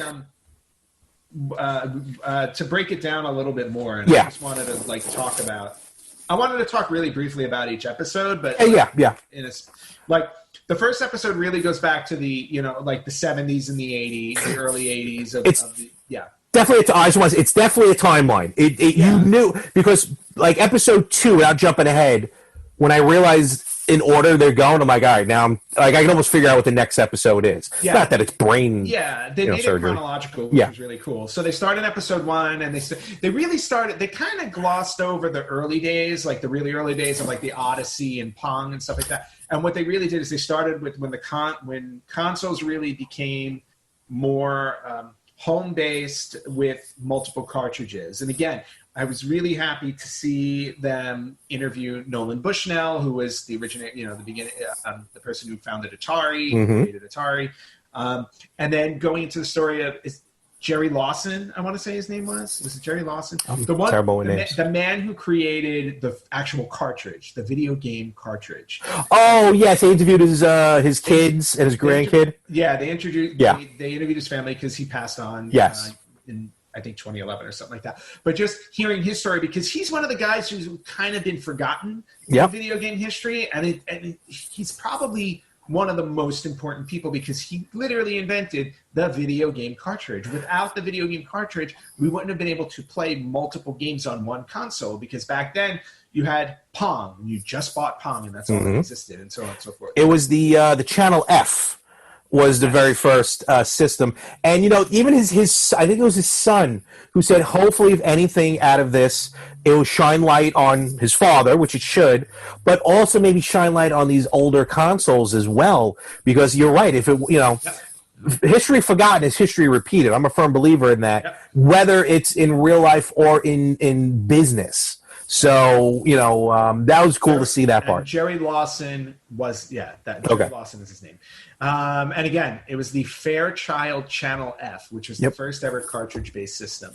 [SPEAKER 2] to break it down a little bit more, and I just wanted to talk about. I wanted to talk really briefly about each episode, but the first episode really goes back to the the 70s and the 80s, the early 80s
[SPEAKER 1] Definitely, it's definitely a timeline. You knew, because episode 2, without jumping ahead, when I realized in order they're going, I'm like, all right, now I'm I can almost figure out what the next episode is. Yeah. Not that it's brain.
[SPEAKER 2] Yeah, they made it chronological, which was really cool. So they started episode 1, and they really started. They kind of glossed over the early days, the really early days of the Odyssey and Pong and stuff like that. And what they really did is they started with when consoles really became more home-based with multiple cartridges. And again, I was really happy to see them interview Nolan Bushnell, who was the the person who founded Atari, created Atari. And then going into the story of Jerry Lawson, I want to say his name was it Jerry Lawson? The man who created the actual cartridge, the video game cartridge.
[SPEAKER 1] Oh yes, he interviewed his kids and his grandkid.
[SPEAKER 2] They interviewed his family because he passed on.
[SPEAKER 1] Yes.
[SPEAKER 2] In I think 2011 or something like that. But just hearing his story, because he's one of the guys who's kind of been forgotten in video game history, and he's probably one of the most important people because he literally invented the video game cartridge. Without the video game cartridge, we wouldn't have been able to play multiple games on one console because back then you had Pong. You just bought Pong, and that's all that existed, and so on and so forth.
[SPEAKER 1] It was the Channel F was the very first system. And, even his I think it was his son who said, hopefully, if anything out of this, it will shine light on his father, which it should, but also maybe shine light on these older consoles as well. Because you're right. If it, history forgotten is history repeated. I'm a firm believer in that, whether it's in real life or in business. So, that was cool to see that part.
[SPEAKER 2] Jerry Lawson was, Jerry Lawson is his name. And again, it was the Fairchild Channel F, which was the first ever cartridge-based system.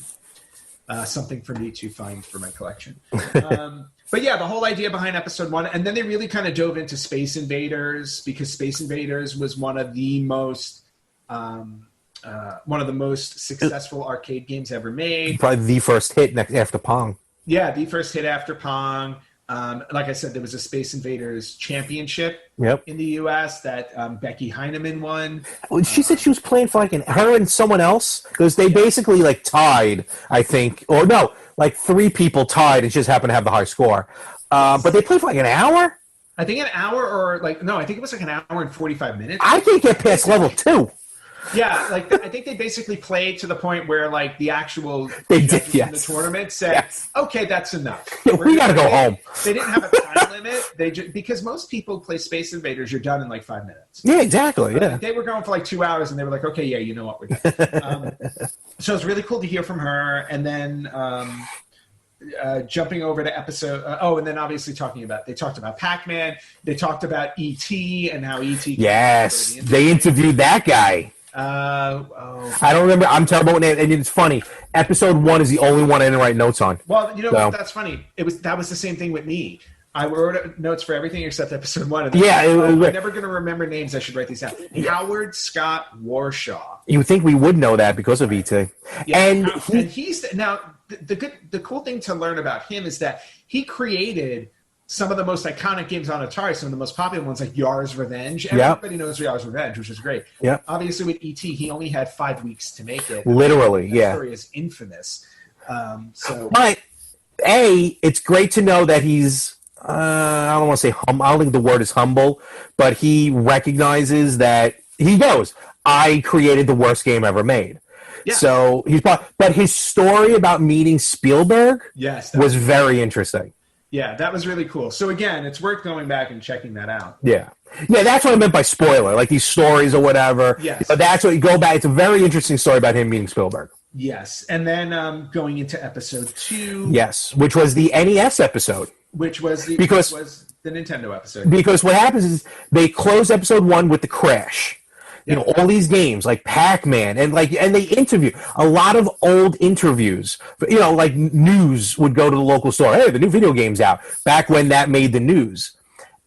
[SPEAKER 2] Something for me to find for my collection. But yeah, the whole idea behind episode 1, and then they really kind of dove into Space Invaders because Space Invaders was one of the most successful arcade games ever made.
[SPEAKER 1] Probably the first hit after Pong.
[SPEAKER 2] Yeah, the first hit after Pong. Like I said, there was a Space Invaders championship in the U.S. that Becky Heineman won.
[SPEAKER 1] Well, she said she was playing for her and someone else because they basically tied, I think. Or no, 3 people tied and just happened to have the high score. But they played for an hour?
[SPEAKER 2] I think an hour or I think it was an hour and 45 minutes.
[SPEAKER 1] I can't get past level 2.
[SPEAKER 2] Yeah, I think they basically played to the point where the actual
[SPEAKER 1] they did,
[SPEAKER 2] in the tournament said, "Okay, that's enough.
[SPEAKER 1] We got to go home."
[SPEAKER 2] They didn't have a time limit. Because most people play Space Invaders, you're done in 5 minutes.
[SPEAKER 1] Yeah, exactly. Yeah,
[SPEAKER 2] they were going for 2 hours, and they were like, "Okay, yeah, you know what, we're done." So it's really cool to hear from her, and then jumping over to episode. And then obviously they talked about Pac-Man. They talked about E.T. and how E.T.
[SPEAKER 1] Yes, they interviewed that guy. I don't remember. I'm terrible with it, and it's funny. Episode 1 is the only one I didn't write notes on.
[SPEAKER 2] Well, that's funny. That was the same thing with me. I wrote notes for everything except episode 1. And I'm never going to remember names. I should write these down. Howard Scott Warshaw.
[SPEAKER 1] You would think we would know that because of E.T.
[SPEAKER 2] Yeah, and he's now the cool thing to learn about him is that he created some of the most iconic games on Atari, some of the most popular ones like Yar's Revenge. Everybody knows Yar's Revenge, which is great.
[SPEAKER 1] Yeah.
[SPEAKER 2] Obviously, with E.T., he only had 5 weeks to make it.
[SPEAKER 1] Literally,
[SPEAKER 2] that story is infamous.
[SPEAKER 1] But it's great to know that he's. I don't want to say humble. I don't think the word is humble, but he recognizes that he knows I created the worst game ever made. Yeah. So but his story about meeting Spielberg, was very interesting.
[SPEAKER 2] Yeah, that was really cool. So again, it's worth going back and checking that out.
[SPEAKER 1] Yeah, that's what I meant by spoiler, these stories or whatever.
[SPEAKER 2] Yes,
[SPEAKER 1] that's what you go back. It's a very interesting story about him meeting Spielberg.
[SPEAKER 2] Yes, and then going into episode 2.
[SPEAKER 1] Yes, which was the NES episode.
[SPEAKER 2] Which was the Nintendo episode.
[SPEAKER 1] Because what happens is they close episode 1 with the crash. All these games like Pac-Man and they interview a lot of old interviews. News would go to the local store. Hey, the new video game's out. Back when that made the news.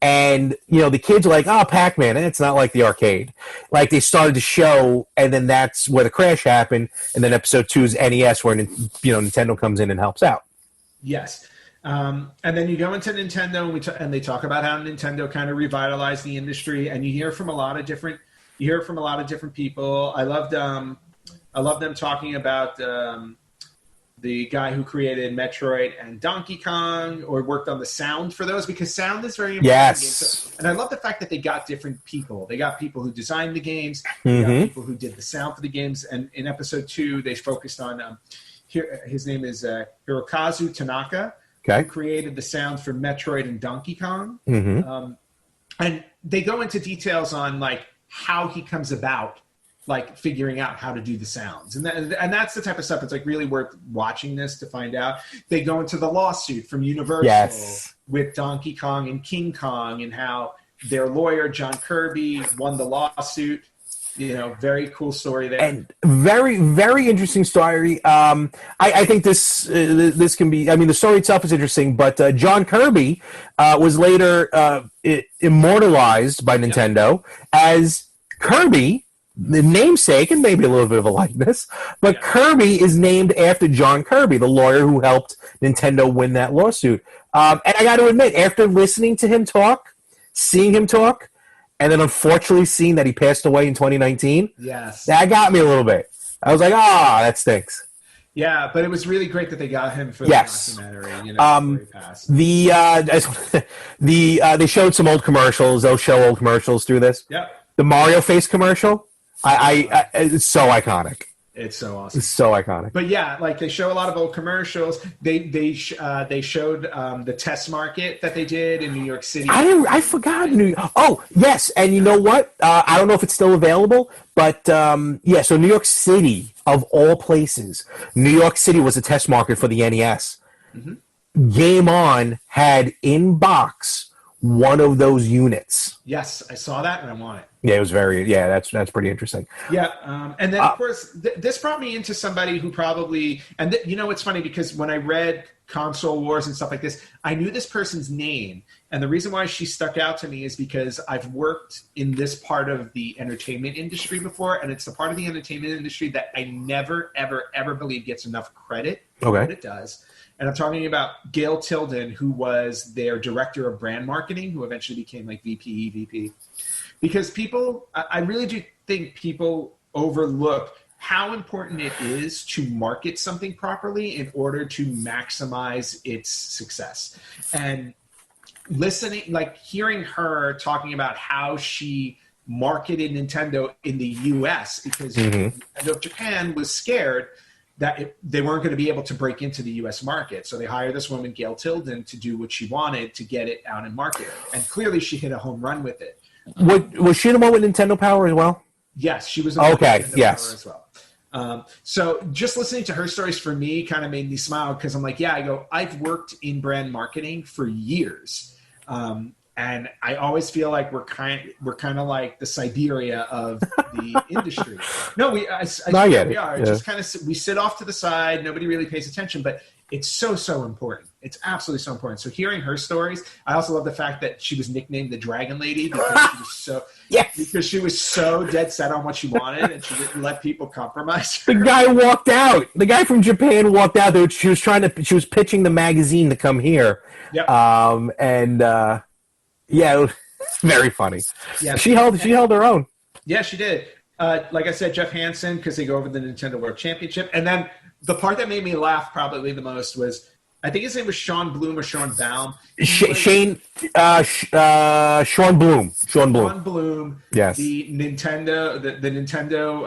[SPEAKER 1] And, the kids are like, oh, Pac-Man, it's not like the arcade. They started to show, and then that's where the crash happened. And then episode 2 is NES where, Nintendo comes in and helps out.
[SPEAKER 2] Yes. And then you go into Nintendo and they talk about how Nintendo kind of revitalized the industry, and you hear from a lot of different people. I love them talking about the guy who created Metroid and Donkey Kong, or worked on the sound for those, because sound is very important.
[SPEAKER 1] Yes.
[SPEAKER 2] And I love the fact that they got different people. They got people who designed the games, they got people who did the sound for the games. And in episode 2, they focused on his name is Hirokazu Tanaka.
[SPEAKER 1] Okay.
[SPEAKER 2] Who created the sound for Metroid and Donkey Kong.
[SPEAKER 1] Mm-hmm.
[SPEAKER 2] And they go into details on how he comes about figuring out how to do the sounds. And that's the type of stuff that's really worth watching this to find out. They go into the lawsuit from Universal with Donkey Kong and King Kong, and how their lawyer, John Kirby, won the lawsuit. Very cool story there. And
[SPEAKER 1] very, very interesting story. I think this can be, the story itself is interesting, but John Kirby was later immortalized by Nintendo as Kirby, the namesake, and maybe a little bit of a likeness, but Kirby is named after John Kirby, the lawyer who helped Nintendo win that lawsuit. And I got to admit, after listening to him talk, seeing him talk, and then unfortunately seeing that he passed away in 2019, that got me a little bit. I was like, that stinks.
[SPEAKER 2] Yeah, but it was really great that they got him for the documentary. You know, before he passed.
[SPEAKER 1] They showed some old commercials. They'll show old commercials through this.
[SPEAKER 2] Yeah.
[SPEAKER 1] The Mario face commercial, it's so iconic.
[SPEAKER 2] It's so awesome.
[SPEAKER 1] It's so iconic.
[SPEAKER 2] But yeah, like they show a lot of old commercials. They showed the test market that they did in New York City.
[SPEAKER 1] I forgot New York. Oh yes, and you know what? I don't know if it's still available, but so New York City, of all places, New York City was a test market for the NES. Mm-hmm. Game On had in box one of those units.
[SPEAKER 2] Yes, I saw that and I want it.
[SPEAKER 1] Yeah, it was that's pretty interesting.
[SPEAKER 2] Yeah, and then of course this brought me into somebody who probably it's funny because when I read Console Wars and stuff like this, I knew this person's name, and the reason why she stuck out to me is because I've worked in this part of the entertainment industry before, and it's the part of the entertainment industry that I never ever believe gets enough credit.
[SPEAKER 1] Okay,
[SPEAKER 2] but it does. And I'm talking about Gail Tilden, who was their director of brand marketing, who eventually became like VP. Because I really do think people overlook how important it is to market something properly in order to maximize its success. And hearing her talking about how she marketed Nintendo in the US, because Nintendo of Japan was scared that they weren't going to be able to break into the U.S. market. So they hired this woman, Gail Tilden, to do what she wanted to get it out and market. And clearly she hit a home run with it.
[SPEAKER 1] Was she the one with Nintendo Power as well?
[SPEAKER 2] Yes, she was.
[SPEAKER 1] Okay,
[SPEAKER 2] Nintendo
[SPEAKER 1] yes.
[SPEAKER 2] Power as well. So just listening to her stories for me kind of made me smile because I'm like, I've worked in brand marketing for years. And I always feel like we're kind of like the Siberia of the industry. No, we are.
[SPEAKER 1] Yeah.
[SPEAKER 2] Just kind of we sit off to the side. Nobody really pays attention, but it's so important. It's absolutely so important. So hearing her stories, I also love the fact that she was nicknamed the Dragon Lady because she was so dead set on what she wanted, and she didn't let people compromise her.
[SPEAKER 1] The guy walked out. The guy from Japan walked out. She was pitching the magazine to come here. Yep. Yeah, it was very funny. Yeah, she held her own.
[SPEAKER 2] Yeah, she did. Like I said, Jeff Hansen, because they go over the Nintendo World Championship. And then the part that made me laugh probably the most was, I think his name was Sean Bloom or Sean Baum.
[SPEAKER 1] Sean Bloom. Sean
[SPEAKER 2] Bloom.
[SPEAKER 1] Yes.
[SPEAKER 2] The Nintendo, the Nintendo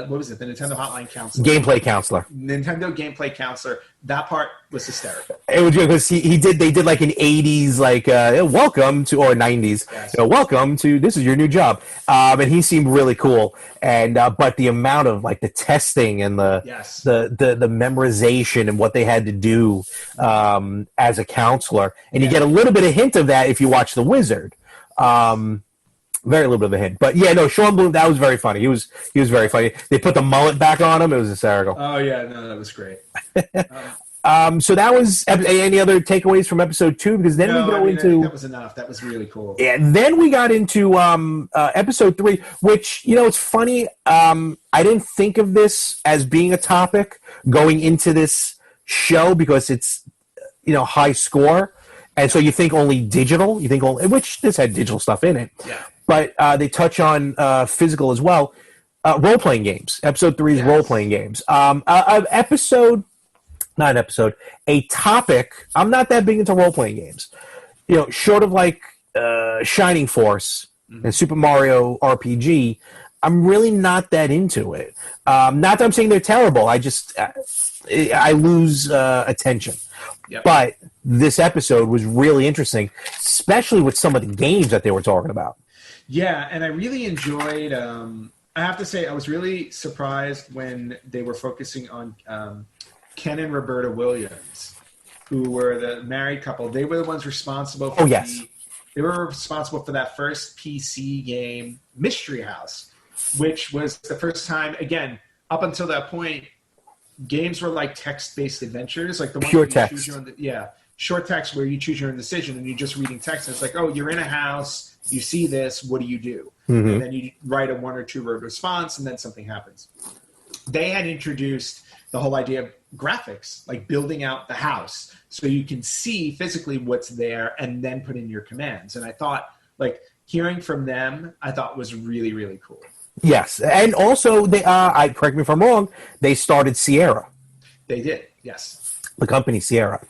[SPEAKER 2] what was it? The Nintendo Hotline Counselor.
[SPEAKER 1] Gameplay Counselor.
[SPEAKER 2] Nintendo Gameplay Counselor. That part was hysterical.
[SPEAKER 1] It was good because they did like an 80s welcome to, or 90s. Yes. Welcome to, this is your new job. And he seemed really cool. And but the amount of like the testing and the memorization and what they had to do as a counselor, and you get a little bit of hint of that if you watch The Wizard. Very little bit of a hint, but Sean Bloom, that was very funny. He was very funny. They put the mullet back on him. It was hysterical.
[SPEAKER 2] Oh yeah, no, that was great.
[SPEAKER 1] So that was any other takeaways from episode 2? Because then we go into,
[SPEAKER 2] that was enough. That was really cool.
[SPEAKER 1] Yeah, then we got into episode 3, which it's funny. I didn't think of this as being a topic going into this show because it's high score, and so you think only digital. You think only, which this had digital stuff in it.
[SPEAKER 2] Yeah.
[SPEAKER 1] But they touch on physical as well. Role-playing games. Episode 3 is role-playing games. A topic. I'm not that big into role-playing games. Short of like Shining Force and Super Mario RPG, I'm really not that into it. Not that I'm saying they're terrible. I just I lose attention. Yep. But this episode was really interesting, especially with some of the games that they were talking about.
[SPEAKER 2] Yeah, and I really enjoyed, I have to say, I was really surprised when they were focusing on Ken and Roberta Williams, who were the married couple. They were the ones responsible for they were responsible for that first PC game, Mystery House, which was the first time, again, up until that point, games were like text-based adventures, like the one
[SPEAKER 1] pure text.
[SPEAKER 2] Short text where you choose your own decision and you're just reading text. And it's like, oh, you're in a house, you see this, what do you do? Mm-hmm. And then you write a 1 or 2 word response, and then something happens. They had introduced the whole idea of graphics, like building out the house so you can see physically what's there and then put in your commands. And I thought, like, hearing from them, I thought was really, really cool.
[SPEAKER 1] Yes, and also they. I correct me if I'm wrong. They started Sierra.
[SPEAKER 2] They did, yes.
[SPEAKER 1] The company Sierra.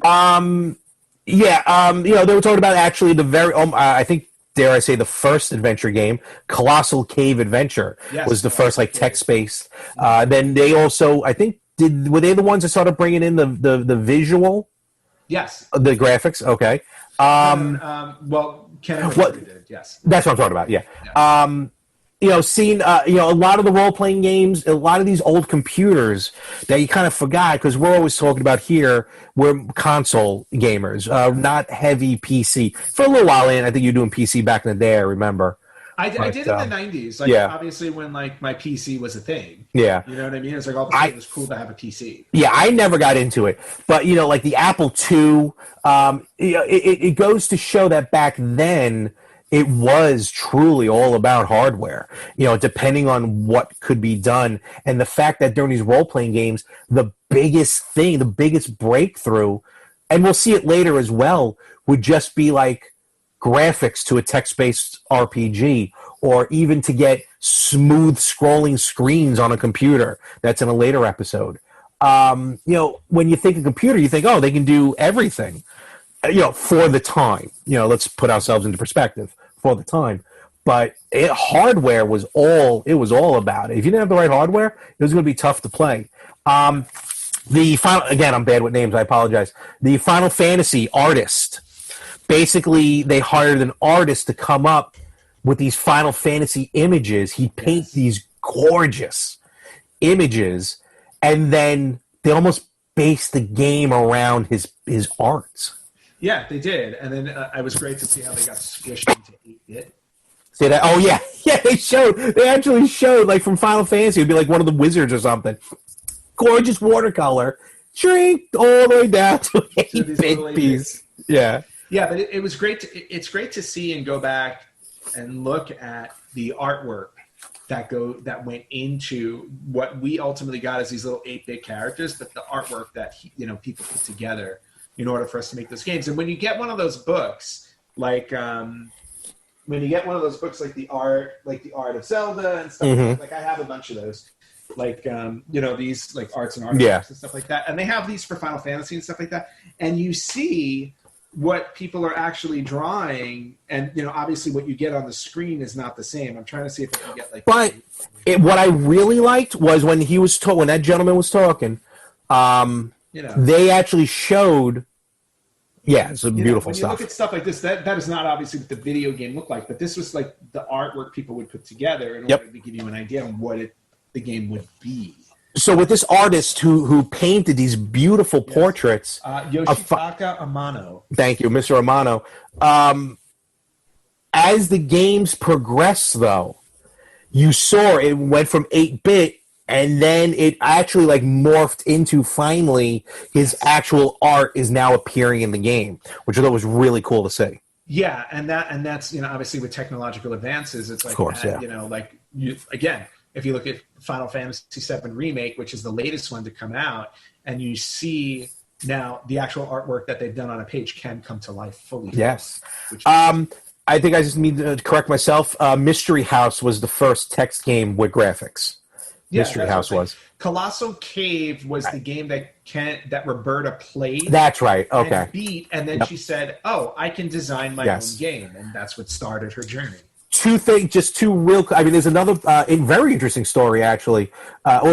[SPEAKER 1] Yeah. They were talking about actually the very. I think, dare I say, the first adventure game, Colossal Cave Adventure, was the first like text-based. Then they also, I think, were they the ones that started bringing in the visual?
[SPEAKER 2] Yes.
[SPEAKER 1] The graphics. Okay.
[SPEAKER 2] Well, Ken did. Yes.
[SPEAKER 1] That's what I'm talking about. Yeah. Seeing a lot of the role-playing games, a lot of these old computers that you kind of forgot, because we're always talking about here, we're console gamers, not heavy PC. For a little while, I think you were doing PC back in the day, I remember.
[SPEAKER 2] I did in the 90s. Like, obviously, when like my PC was a thing.
[SPEAKER 1] Yeah.
[SPEAKER 2] You know what I mean? It's like all of a sudden it was cool to have a PC.
[SPEAKER 1] Yeah, I never got into it. But, like the Apple II, it goes to show that back then, it was truly all about hardware, depending on what could be done. And the fact that during these role-playing games, the biggest breakthrough, and we'll see it later as well, would just be like graphics to a text-based RPG, or even to get smooth scrolling screens on a computer. That's in a later episode. When you think of computer, you think, oh, they can do everything. For the time, let's put ourselves into perspective for the time. But hardware was all about it. If you didn't have the right hardware, it was going to be tough to play. Again, I'm bad with names. I apologize. The Final Fantasy artist, basically, they hired an artist to come up with these Final Fantasy images. He'd paint these gorgeous images, and then they almost based the game around his art.
[SPEAKER 2] Yeah, they did, and then it was great to see how they got squished into 8-bit.
[SPEAKER 1] Oh yeah, they actually showed like from Final Fantasy, it'd be like one of the wizards or something. Gorgeous watercolor, shrink all the way down to an 8-bit piece. Yeah,
[SPEAKER 2] but it was great. It's great to see and go back and look at the artwork that went into what we ultimately got as these little 8-bit characters, but the artwork that people put together in order for us to make those games. And when you get one of those books, like the art of Zelda and stuff, like I have a bunch of those, like these like arts and artifacts and stuff like that, and they have these for Final Fantasy and stuff like that, and you see what people are actually drawing, and obviously what you get on the screen is not the same. I'm trying to see if I can get like.
[SPEAKER 1] But what I really liked was when that gentleman was talking. They actually showed. Yeah, it's beautiful stuff.
[SPEAKER 2] When you look at stuff like this, that is not obviously what the video game looked like, but this was like the artwork people would put together in order to give you an idea on what the game would be.
[SPEAKER 1] So with this artist who painted these beautiful portraits,
[SPEAKER 2] Yoshitaka Amano.
[SPEAKER 1] Thank you, Mr. Amano. As the games progressed, though, you saw it went from 8-bit. And then it actually like morphed into finally his actual art is now appearing in the game, which I thought was really cool to see.
[SPEAKER 2] Yeah, and that's obviously with technological advances, it's like,
[SPEAKER 1] of course,
[SPEAKER 2] again, if you look at Final Fantasy VII Remake, which is the latest one to come out, and you see now the actual artwork that they've done on a page can come to life fully.
[SPEAKER 1] Yes. I think I just need to correct myself. Mystery House was the first text game with graphics.
[SPEAKER 2] Yeah,
[SPEAKER 1] Mystery House was.
[SPEAKER 2] Colossal Cave was the game that Roberta played.
[SPEAKER 1] That's right. Okay.
[SPEAKER 2] And beat, and then she said, "Oh, I can design my own game," and that's what started her journey. There's another very interesting story actually.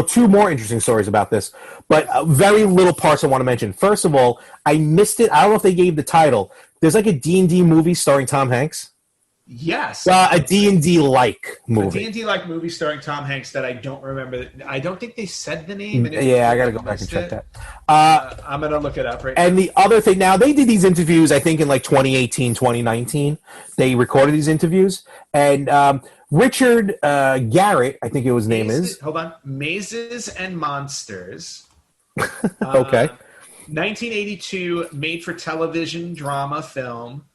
[SPEAKER 2] Two more interesting stories about this, but very little parts I want to mention. First of all, I missed it. I don't know if they gave the title. There's like a D&D movie starring Tom Hanks. Yes.
[SPEAKER 1] A D&D-like movie.
[SPEAKER 2] A D&D-like movie starring Tom Hanks that I don't remember. I don't think they said the name.
[SPEAKER 1] I got to go back and check that.
[SPEAKER 2] I'm going to look it up right now.
[SPEAKER 1] And the other thing, now they did these interviews, I think in like 2018, 2019. They recorded these interviews. And Richard Garrett, I think his name is.
[SPEAKER 2] Hold on. Mazes and Monsters.
[SPEAKER 1] Okay.
[SPEAKER 2] 1982 made-for-television drama film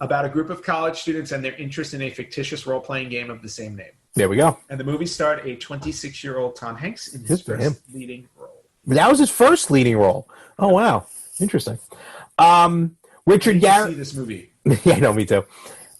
[SPEAKER 2] about a group of college students and their interest in a fictitious role-playing game of the same name.
[SPEAKER 1] There we go.
[SPEAKER 2] And the movie starred a 26-year-old Tom Hanks in his first leading role.
[SPEAKER 1] That was his first leading role. Oh, wow. Interesting. Richard Garrett.
[SPEAKER 2] See this movie.
[SPEAKER 1] Yeah, no, me too.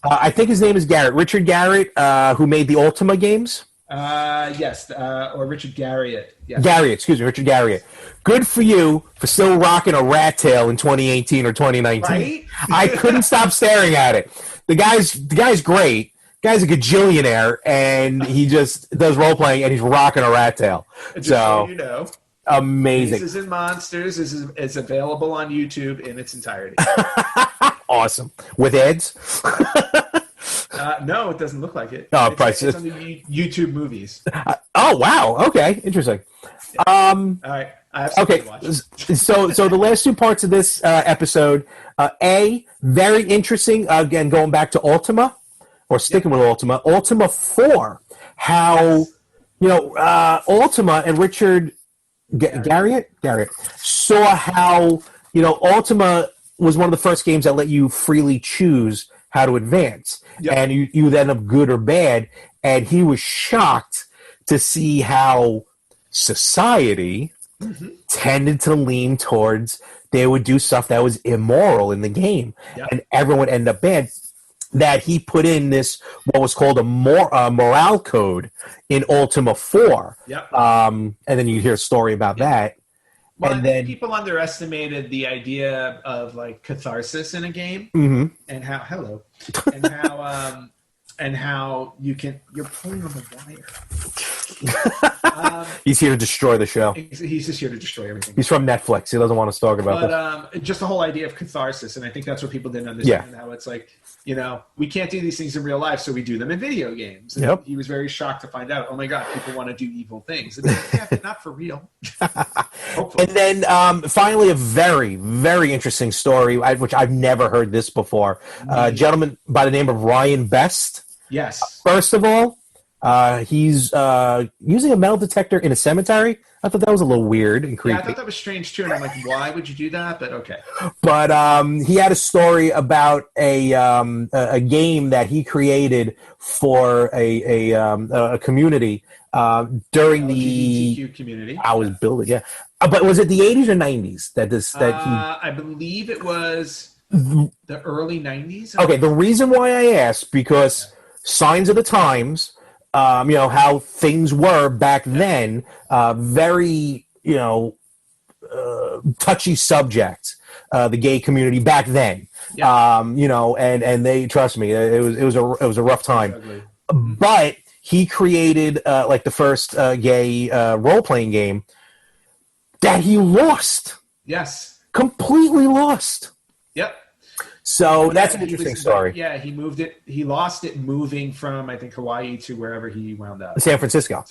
[SPEAKER 1] I think his name is Garrett. Richard Garrett, who made the Ultima games.
[SPEAKER 2] Yes, or Richard Garriott. Yes.
[SPEAKER 1] Garriott, excuse me, Richard Garriott. Good for you for still rocking a rat tail in 2018 or 2019.
[SPEAKER 2] Right?
[SPEAKER 1] I couldn't stop staring at it. The guy's great. Guy's a gajillionaire, and he just does role playing, and he's rocking a rat tail.
[SPEAKER 2] Just so you know,
[SPEAKER 1] amazing.
[SPEAKER 2] Beasts and Monsters is available on YouTube in its entirety.
[SPEAKER 1] Awesome. With ads?
[SPEAKER 2] No, it doesn't look like it.
[SPEAKER 1] Oh,
[SPEAKER 2] it's on the YouTube movies.
[SPEAKER 1] Oh, wow. Okay, interesting.
[SPEAKER 2] All right. I have something to watch.
[SPEAKER 1] So the last two parts of this episode, very interesting. Again, going back to Ultima, or sticking with Ultima 4. How, Ultima and Richard Garriott saw how, Ultima was one of the first games that let you freely choose how to advance. Yep. And you end up good or bad. And he was shocked to see how society tended to lean towards they would do stuff that was immoral in the game. Yep. And everyone would end up bad. That he put in this, what was called a morale code in Ultima 4. Yep. And then you hear a story about that.
[SPEAKER 2] Well, and then people underestimated the idea of like catharsis in a game, and how you're pulling on the wire.
[SPEAKER 1] He's here to destroy the show.
[SPEAKER 2] He's just here to destroy everything.
[SPEAKER 1] He's from Netflix. He doesn't want us to talk about
[SPEAKER 2] this. Just the whole idea of catharsis, and I think that's what people didn't understand. Yeah. How it's like, we can't do these things in real life, so we do them in video games. And he was very shocked to find out, oh my God, people want to do evil things. And yeah, but not for real.
[SPEAKER 1] And then finally, a very, very interesting story, which I've never heard this before. A gentleman by the name of Ryan Best.
[SPEAKER 2] Yes.
[SPEAKER 1] First of all, he's using a metal detector in a cemetery. I thought that was a little weird and creepy.
[SPEAKER 2] Yeah, I thought that was strange too. And I'm like, why would you do that? But okay.
[SPEAKER 1] But he had a story about a game that he created for a community during the
[SPEAKER 2] LGBTQ community.
[SPEAKER 1] I was building, yeah. But was it the 80s or 90s
[SPEAKER 2] I believe it was the early 90s.
[SPEAKER 1] Okay, the reason why I asked, because signs of the times, how things were back then, very, touchy subject, the gay community back then. Yeah. And they, trust me, it was a rough time. But he created like the first gay role-playing game that he lost.
[SPEAKER 2] Yes.
[SPEAKER 1] Completely lost.
[SPEAKER 2] Yep.
[SPEAKER 1] So that's an interesting story.
[SPEAKER 2] Yeah, he moved it. He lost it moving from, I think, Hawaii to wherever he wound up.
[SPEAKER 1] San Francisco.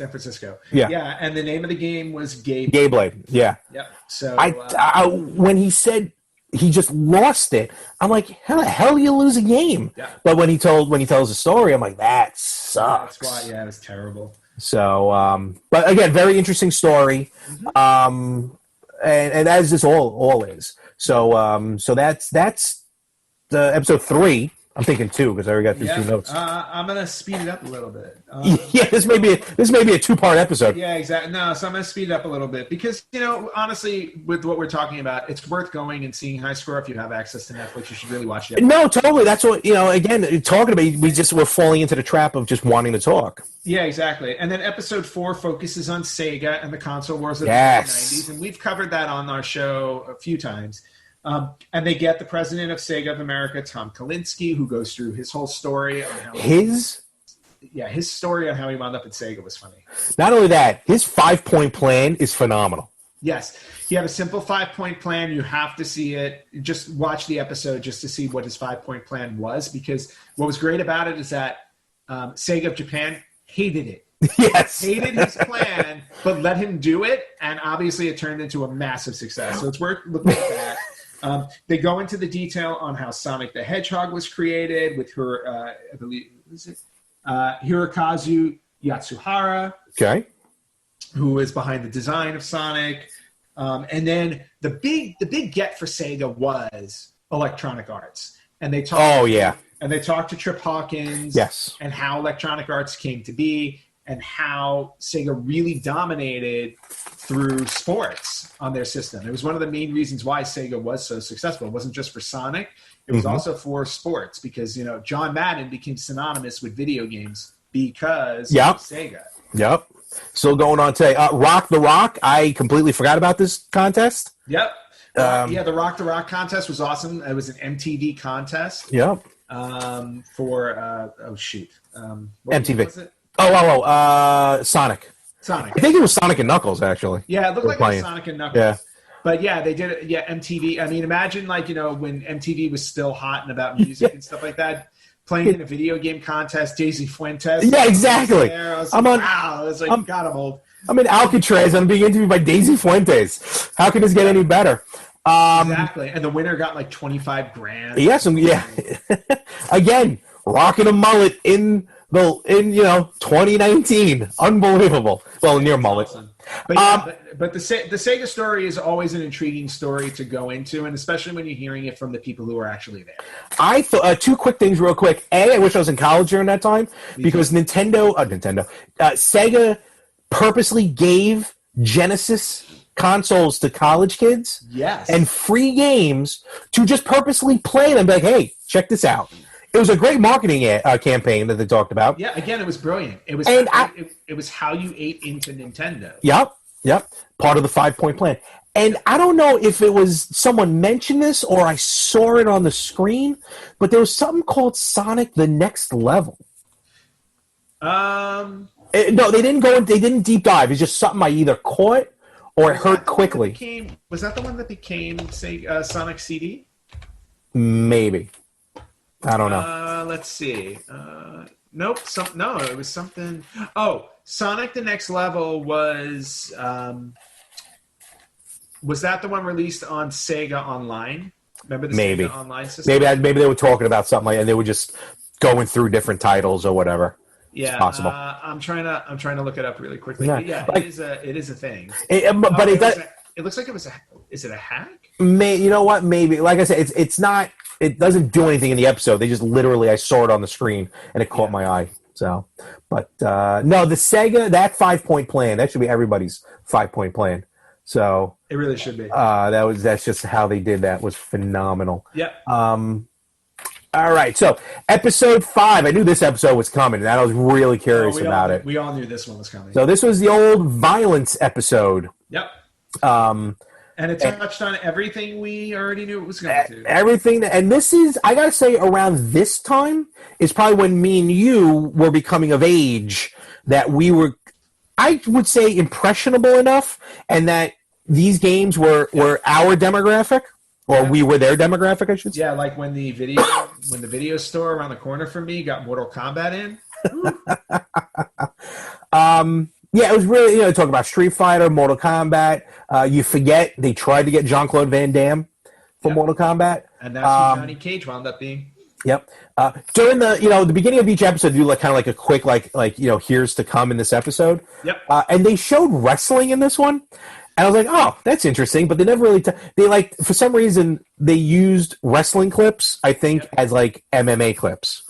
[SPEAKER 2] Yeah. Yeah, and the name of the game was Gay
[SPEAKER 1] Blade. Yeah.
[SPEAKER 2] Yep. So
[SPEAKER 1] I when he said he just lost it, I'm like, how the hell do you lose a game? Yeah. But when he tells the story, I'm like, that sucks.
[SPEAKER 2] That's why, yeah, it was terrible.
[SPEAKER 1] So, but again, very interesting story. And as this all is. So that's the episode 3. I'm thinking 2 because I already got these 2 notes.
[SPEAKER 2] I'm gonna speed it up a little bit.
[SPEAKER 1] Yeah, this may be a 2-part episode.
[SPEAKER 2] Yeah, exactly. No, so I'm gonna speed it up a little bit because honestly, with what we're talking about, it's worth going and seeing High Score. If you have access to Netflix, you should really watch it.
[SPEAKER 1] No, totally. That's what again, talking about, we're falling into the trap of just wanting to talk.
[SPEAKER 2] Yeah, exactly. And then episode 4 focuses on Sega and the console wars of the 90s, and we've covered that on our show a few times. And they get the president of Sega of America, Tom Kalinske, who goes through his whole story on how his story on how he wound up at Sega was funny.
[SPEAKER 1] Not only that, his 5-point plan is phenomenal.
[SPEAKER 2] Yes. He had a simple 5-point plan. You have to see it. Just watch the episode just to see what his 5-point plan was, because what was great about it is that Sega of Japan hated it.
[SPEAKER 1] Yes.
[SPEAKER 2] Hated his plan, but let him do it, and obviously it turned into a massive success. So it's worth looking at that. They go into the detail on how Sonic the Hedgehog was created with her, I believe, Hirokazu Yatsuhara, who is behind the design of Sonic. And then the big get for Sega was Electronic Arts, and they talked.
[SPEAKER 1] Oh yeah.
[SPEAKER 2] And they talked to Trip Hawkins.
[SPEAKER 1] Yes.
[SPEAKER 2] And how Electronic Arts came to be. and how Sega really dominated through sports on their system. It was one of the main reasons why Sega was so successful. It wasn't just for Sonic. It was also for sports because, John Madden became synonymous with video games because of Sega.
[SPEAKER 1] Yep. Still going on today. Rock the Rock. I completely forgot about this contest.
[SPEAKER 2] Yep. The Rock the Rock contest was awesome. It was an MTV contest.
[SPEAKER 1] Yep.
[SPEAKER 2] For
[SPEAKER 1] MTV.
[SPEAKER 2] Was it?
[SPEAKER 1] Sonic.
[SPEAKER 2] Sonic.
[SPEAKER 1] I think it was Sonic and Knuckles, actually.
[SPEAKER 2] Yeah, it looked like it was Sonic and Knuckles.
[SPEAKER 1] Yeah.
[SPEAKER 2] But yeah, they did it. Yeah, MTV. I mean, imagine when MTV was still hot and about music and stuff like that. Playing in a video game contest, Daisy Fuentes.
[SPEAKER 1] Yeah, exactly.
[SPEAKER 2] I was like, God, I'm old.
[SPEAKER 1] I'm in Alcatraz. I'm being interviewed by Daisy Fuentes. How can this get any better?
[SPEAKER 2] Exactly. And the winner got like $25,000.
[SPEAKER 1] Yes, Again, rocking a mullet in 2019. Unbelievable. Well, near mullet.
[SPEAKER 2] Awesome. But the Sega story is always an intriguing story to go into, and especially when you're hearing it from the people who are actually there.
[SPEAKER 1] I thought two quick things real quick. I wish I was in college during that time because Sega purposely gave Genesis consoles to college kids.
[SPEAKER 2] Yes.
[SPEAKER 1] And free games to just purposely play them. Like, hey, check this out. It was a great marketing campaign that they talked about.
[SPEAKER 2] Yeah, again, it was brilliant. It was how you ate into Nintendo.
[SPEAKER 1] Yep. Part of the 5-point plan. And I don't know if it was someone mentioned this or I saw it on the screen, but there was something called Sonic the Next Level.
[SPEAKER 2] No,
[SPEAKER 1] they didn't go in. They didn't deep dive. It's just something I either caught or I heard quickly.
[SPEAKER 2] Was that the one that became, say, Sonic CD?
[SPEAKER 1] Maybe. I don't know.
[SPEAKER 2] Let's see. Nope. No, it was something. Oh, Sonic the Next Level was that the one released on Sega Online? Remember the Sega Online system?
[SPEAKER 1] Maybe they were talking about something like, and they were just going through different titles or whatever.
[SPEAKER 2] Yeah,
[SPEAKER 1] it's possible.
[SPEAKER 2] I'm trying to look it up really quickly.
[SPEAKER 1] Yeah,
[SPEAKER 2] but yeah,
[SPEAKER 1] like,
[SPEAKER 2] it is a thing.
[SPEAKER 1] It
[SPEAKER 2] looks like it was is it a hack?
[SPEAKER 1] You know what? Maybe. Like I said, it's not. It doesn't do anything in the episode. They just literally, I saw it on the screen and it caught my eye. So, but no, the Sega, that 5-point plan, that should be everybody's 5-point plan. So
[SPEAKER 2] it really should be.
[SPEAKER 1] That's just how they did that. Was phenomenal.
[SPEAKER 2] Yep.
[SPEAKER 1] All right, so episode 5. I knew this episode was coming, and I was really curious about it.
[SPEAKER 2] We all knew this one was coming.
[SPEAKER 1] So this was the old violence episode.
[SPEAKER 2] Yep. And it touched on everything we already knew it was going to.
[SPEAKER 1] Everything. And this is, I got to say, around this time is probably when me and you were becoming of age that we were, I would say, impressionable enough and that these games were our demographic. Or we were their demographic, I should say.
[SPEAKER 2] Yeah, like when the video store around the corner from me got Mortal Kombat in.
[SPEAKER 1] Yeah, it was really, talk about Street Fighter, Mortal Kombat. You forget they tried to get Jean-Claude Van Damme for Mortal Kombat.
[SPEAKER 2] And that's who Johnny Cage wound up being.
[SPEAKER 1] Yep. During the beginning of each episode, do kind of like a quick here's to come in this episode.
[SPEAKER 2] Yep.
[SPEAKER 1] And they showed wrestling in this one. And I was like, oh, that's interesting. But they never really for some reason, they used wrestling clips, I think, as MMA clips.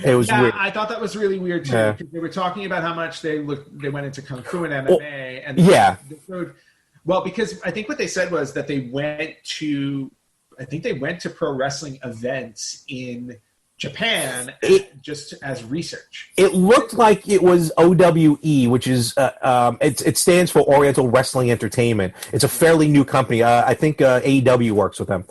[SPEAKER 1] It was weird.
[SPEAKER 2] I thought that was really weird, too. Yeah. Because they were talking about how much they went into Kung Fu and MMA. And they showed, well, because I think what they said was that they went to pro wrestling events in Japan just as research.
[SPEAKER 1] It looked like it was OWE, which is it stands for Oriental Wrestling Entertainment. It's a fairly new company. I think AEW works with them,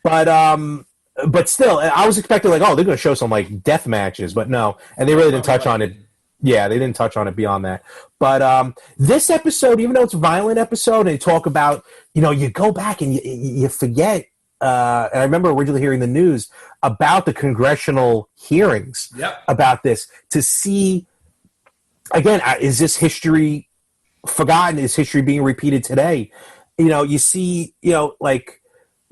[SPEAKER 1] but still, I was expecting they're going to show some death matches, but no, and they really didn't touch on it. Yeah, they didn't touch on it beyond that. But this episode, even though it's a violent episode, and they talk about you go back and you forget. And I remember originally hearing the news about the congressional hearings about this to see, again, is this history forgotten? Is history being repeated today? You see, the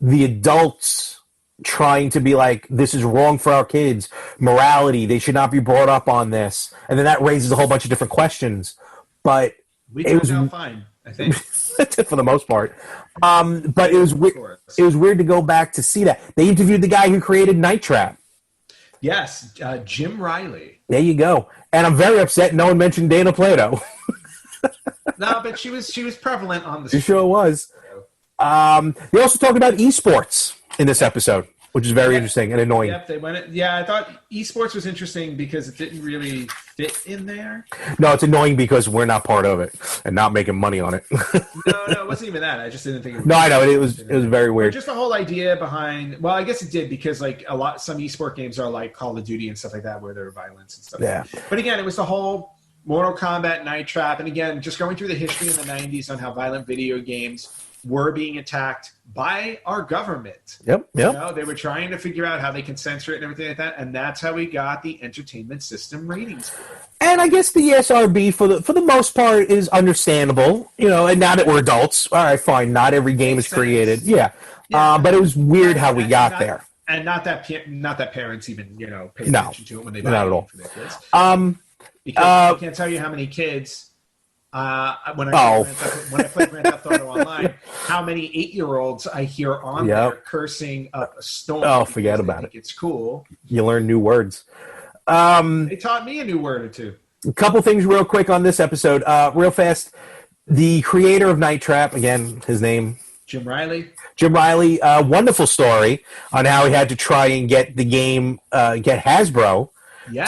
[SPEAKER 1] adults trying to be this is wrong for our kids. Morality, they should not be brought up on this. And then that raises a whole bunch of different questions. But
[SPEAKER 2] it was fine, I think.
[SPEAKER 1] For the most part. But it was weird to go back to see that. They interviewed the guy who created Night Trap.
[SPEAKER 2] Yes, Jim Riley.
[SPEAKER 1] There you go. And I'm very upset no one mentioned Dana Plato.
[SPEAKER 2] No, but she was prevalent on the
[SPEAKER 1] She
[SPEAKER 2] screen.
[SPEAKER 1] sure was. They also talked about esports in this episode, which is very interesting and annoying.
[SPEAKER 2] Yep, they went. Yeah, I thought esports was interesting because it didn't really fit in there.
[SPEAKER 1] No, it's annoying because we're not part of it and not making money on it.
[SPEAKER 2] No, it wasn't even that. I just didn't think it was.
[SPEAKER 1] No, I know it was very weird.
[SPEAKER 2] But just the whole idea behind. Well, I guess it did because like some esport games are like Call of Duty and stuff like that where there are violence and stuff.
[SPEAKER 1] Yeah.
[SPEAKER 2] But again, it was the whole Mortal Kombat, Night Trap, and again, just going through the history in the '90s on how violent video games were being attacked by our government.
[SPEAKER 1] Yep.
[SPEAKER 2] You know, they were trying to figure out how they can censor it and everything like that, and that's how we got the entertainment system ratings.
[SPEAKER 1] And I guess the ESRB, for the most part, is understandable. You know, and now that we're adults, all right, fine. Not every game is created. Yeah. But it was weird how we got there.
[SPEAKER 2] And not that parents even pay
[SPEAKER 1] No,
[SPEAKER 2] attention to it when they buy
[SPEAKER 1] not at
[SPEAKER 2] it
[SPEAKER 1] all.
[SPEAKER 2] for their kids. Because I can't tell you how many kids. When I play Grand Theft Auto Online, how many 8-year-olds I hear on there cursing up a storm.
[SPEAKER 1] Oh, forget about it.
[SPEAKER 2] It's cool.
[SPEAKER 1] You learn new words.
[SPEAKER 2] They taught me a new word or two.
[SPEAKER 1] A couple things real quick on this episode. Real fast. The creator of Night Trap, again, his name?
[SPEAKER 2] Jim Riley.
[SPEAKER 1] Jim Riley, wonderful story on how he had to try and get the game, get Hasbro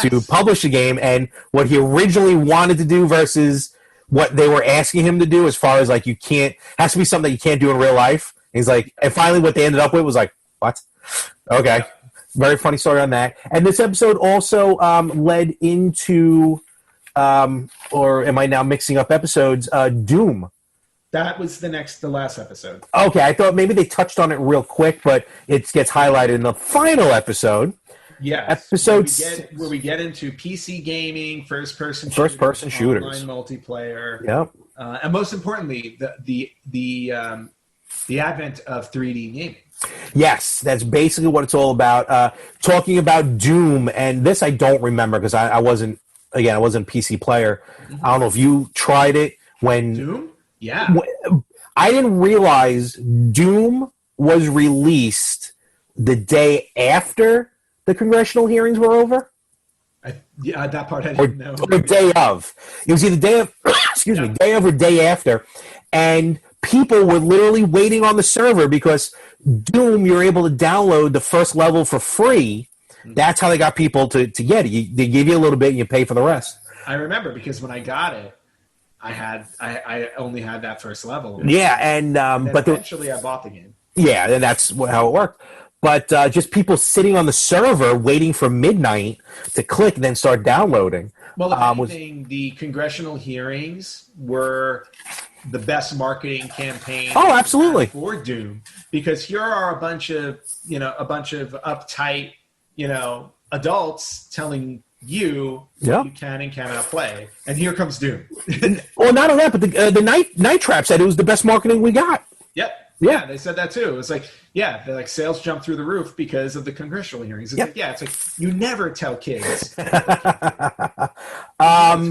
[SPEAKER 1] to publish the game, and what he originally wanted to do versus what they were asking him to do, as far as like has to be something that you can't do in real life. And he's like, and finally what they ended up with was like, what? Okay. Very funny story on that. And this episode also led into, or am I now mixing up episodes, Doom.
[SPEAKER 2] That was the last episode.
[SPEAKER 1] Okay, I thought maybe they touched on it real quick, but it gets highlighted in the final episode.
[SPEAKER 2] Yes, where we get into PC gaming, first person shooters, online multiplayer.
[SPEAKER 1] Yep.
[SPEAKER 2] And most importantly, the advent of 3D gaming.
[SPEAKER 1] Yes, that's basically what it's all about. Talking about Doom, and this I don't remember because I wasn't a PC player. Mm-hmm. I don't know if you tried it when
[SPEAKER 2] Doom. Yeah,
[SPEAKER 1] I didn't realize Doom was released the day after the congressional hearings were over.
[SPEAKER 2] That part I didn't know.
[SPEAKER 1] Or day of. It was either day of, day of or day after, and people were literally waiting on the server because Doom, you're able to download the first level for free. That's how they got people to get it. They give you a little bit and you pay for the rest.
[SPEAKER 2] I remember because when I got it, I only had that first level.
[SPEAKER 1] Yeah, and but
[SPEAKER 2] eventually I bought the game.
[SPEAKER 1] Yeah, and that's how it worked. But just people sitting on the server waiting for midnight to click and then start downloading.
[SPEAKER 2] Well, if anything, the congressional hearings were the best marketing campaign.
[SPEAKER 1] Oh, absolutely.
[SPEAKER 2] For Doom, because here are a bunch of uptight, adults telling you you can and cannot play, and here comes Doom.
[SPEAKER 1] Well, not only that, but the Night Trap said it was the best marketing we got.
[SPEAKER 2] Yep. Yeah, they said that too. It was like, sales jumped through the roof because of the congressional hearings. It's like you never tell kids what's going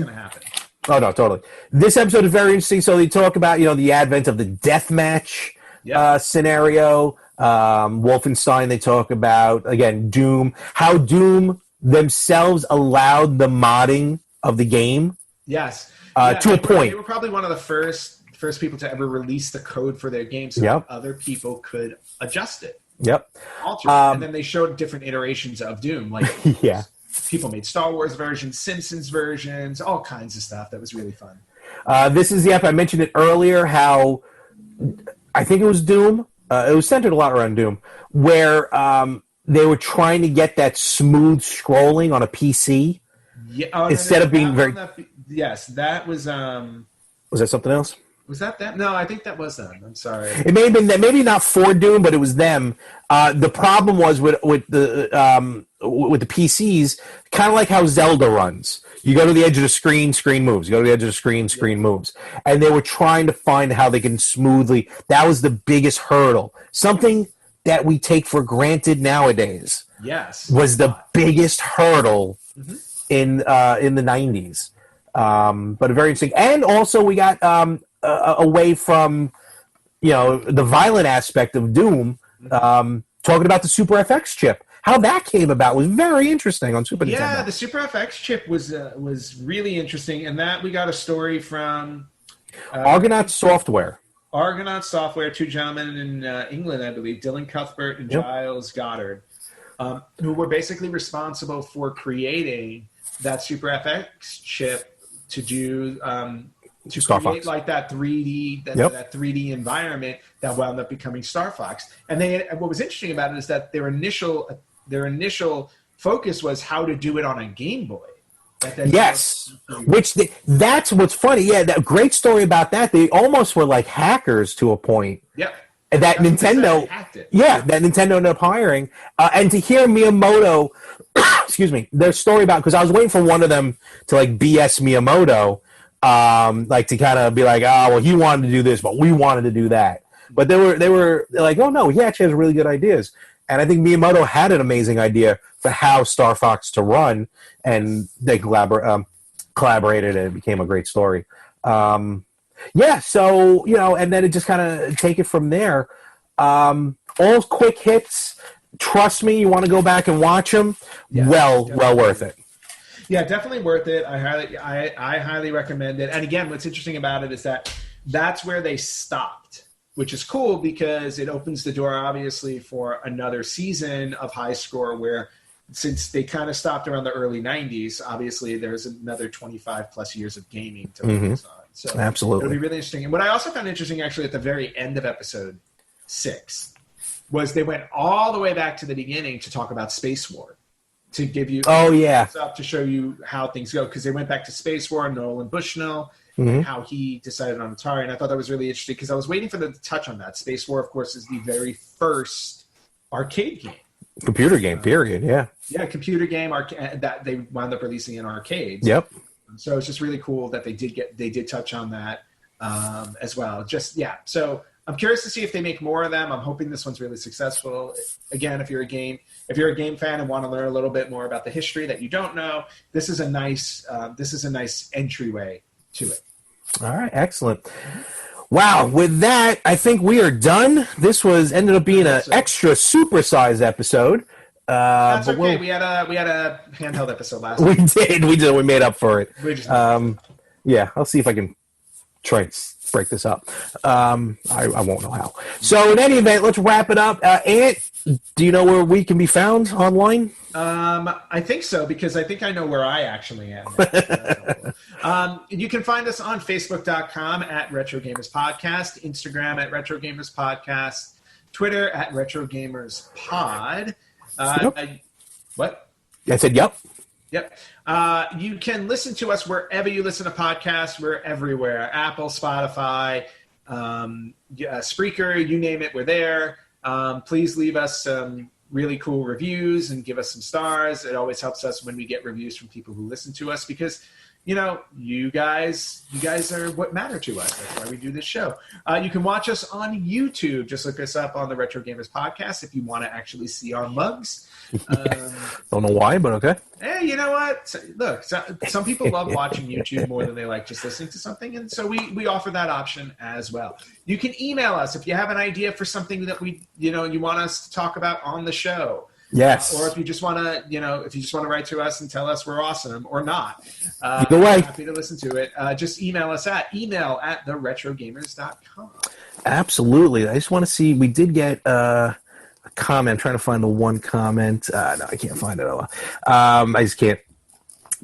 [SPEAKER 2] to happen.
[SPEAKER 1] Oh no, totally. This episode is very interesting. So they talk about the advent of the deathmatch scenario. Wolfenstein. They talk about again Doom. How Doom themselves allowed the modding of the game.
[SPEAKER 2] Yes,
[SPEAKER 1] to a point.
[SPEAKER 2] They were probably one of the first people to ever release the code for their game so that other people could adjust it.
[SPEAKER 1] Yep.
[SPEAKER 2] Alter it. And then they showed different iterations of Doom. Like people made Star Wars versions, Simpsons versions, all kinds of stuff. That was really fun.
[SPEAKER 1] This is I mentioned it earlier how I think it was Doom. It was centered a lot around Doom, where they were trying to get that smooth scrolling on a PC instead of being very...
[SPEAKER 2] Yes, that was...
[SPEAKER 1] Was that something else?
[SPEAKER 2] Was that them? No, I think that was them. I'm sorry.
[SPEAKER 1] It may have been them. Maybe not for Doom, but it was them. The problem was with the PCs, kind of like how Zelda runs. You go to the edge of the screen moves. You go to the edge of the screen moves. And they were trying to find how they can smoothly. That was the biggest hurdle. Something that we take for granted nowadays.
[SPEAKER 2] Yes,
[SPEAKER 1] was the biggest hurdle in the 90s. But very interesting. And also we got away from the violent aspect of Doom, talking about the Super FX chip, how that came about was very interesting on Super Nintendo.
[SPEAKER 2] Yeah, the Super FX chip was really interesting, and that we got a story from
[SPEAKER 1] Argonaut Software.
[SPEAKER 2] Argonaut Software, two gentlemen in England, I believe, Dylan Cuthbert and Giles Goddard, who were basically responsible for creating that Super FX chip to do to
[SPEAKER 1] Star
[SPEAKER 2] create
[SPEAKER 1] Fox.
[SPEAKER 2] like that 3D that 3D environment that wound up becoming Star Fox. And what was interesting about it is that their initial focus was how to do it on a Game Boy.
[SPEAKER 1] Yes, that's what's funny. Yeah, that great story about that. They almost were like hackers to a point.
[SPEAKER 2] Yep.
[SPEAKER 1] And that Nintendo, that Nintendo ended up hiring. And to hear Miyamoto, excuse me, their story about, because I was waiting for one of them to like BS Miyamoto, like to kind of be like, oh, well, he wanted to do this, but we wanted to do that. But they're like, oh no, he actually has really good ideas. And I think Miyamoto had an amazing idea for how Star Fox to run, and they collaborated, and it became a great story. So, and then it just kind of take it from there. All quick hits. Trust me, you want to go back and watch them. Yeah, well worth it.
[SPEAKER 2] Yeah, definitely worth it. I highly recommend it. And again, what's interesting about it is that that's where they stopped, which is cool because it opens the door, obviously, for another season of High Score where, since they kind of stopped around the early 90s, obviously there's another 25 plus years of gaming to focus on. So
[SPEAKER 1] absolutely.
[SPEAKER 2] It'll be really interesting. And what I also found interesting, actually, at the very end of episode 6 was they went all the way back to the beginning to talk about Space War, to give you up to show you how things go, because they went back to Space War, Nolan Bushnell, and how he decided on Atari. And I thought that was really interesting because I was waiting for them to touch on that. Space War, of course, is the very first arcade game.
[SPEAKER 1] Computer game, period, yeah. Yeah,
[SPEAKER 2] computer game that they wound up releasing in arcades.
[SPEAKER 1] Yep.
[SPEAKER 2] So it's just really cool that they did touch on that as well. So I'm curious to see if they make more of them. I'm hoping this one's really successful. Again, if you're a game fan and want to learn a little bit more about the history that you don't know, this is a nice entryway to it.
[SPEAKER 1] All right, excellent. Wow, with that, I think we are done. This ended up being an extra supersized episode.
[SPEAKER 2] That's okay. We had a handheld episode last
[SPEAKER 1] week. We did. We made up for it. I'll see if I can try and break this up. I won't know how. So in any event, let's wrap it up. Ant, do you know where we can be found online?
[SPEAKER 2] I think so, because I think I know where I actually am. You can find us on Facebook.com at Retro Gamers Podcast, Instagram at Retro Gamers Podcast, Twitter at Retro Gamers Pod. What?
[SPEAKER 1] I said yep.
[SPEAKER 2] Yep. You can listen to us wherever you listen to podcasts. We're everywhere. Apple, Spotify, Spreaker, you name it, we're there. Please leave us some really cool reviews and give us some stars. It always helps us when we get reviews from people who listen to us, because you guys are what matter to us. That's why we do this show. You can watch us on YouTube. Just look us up on the Retro Gamers Podcast if you want to actually see our mugs.
[SPEAKER 1] Don't know why, but okay.
[SPEAKER 2] Hey, you know what? Look, some people love watching YouTube more than they like just listening to something, and so we offer that option as well. You can email us if you have an idea for something that you want us to talk about on the show.
[SPEAKER 1] Yes.
[SPEAKER 2] Or if you just want to, write to us and tell us we're awesome or not.
[SPEAKER 1] Either way.
[SPEAKER 2] Happy to listen to it. Just email us at email@theretrogamers.com.
[SPEAKER 1] Absolutely. I just want to see, we did get a comment. I'm trying to find the one comment. No, I can't find it. I just can't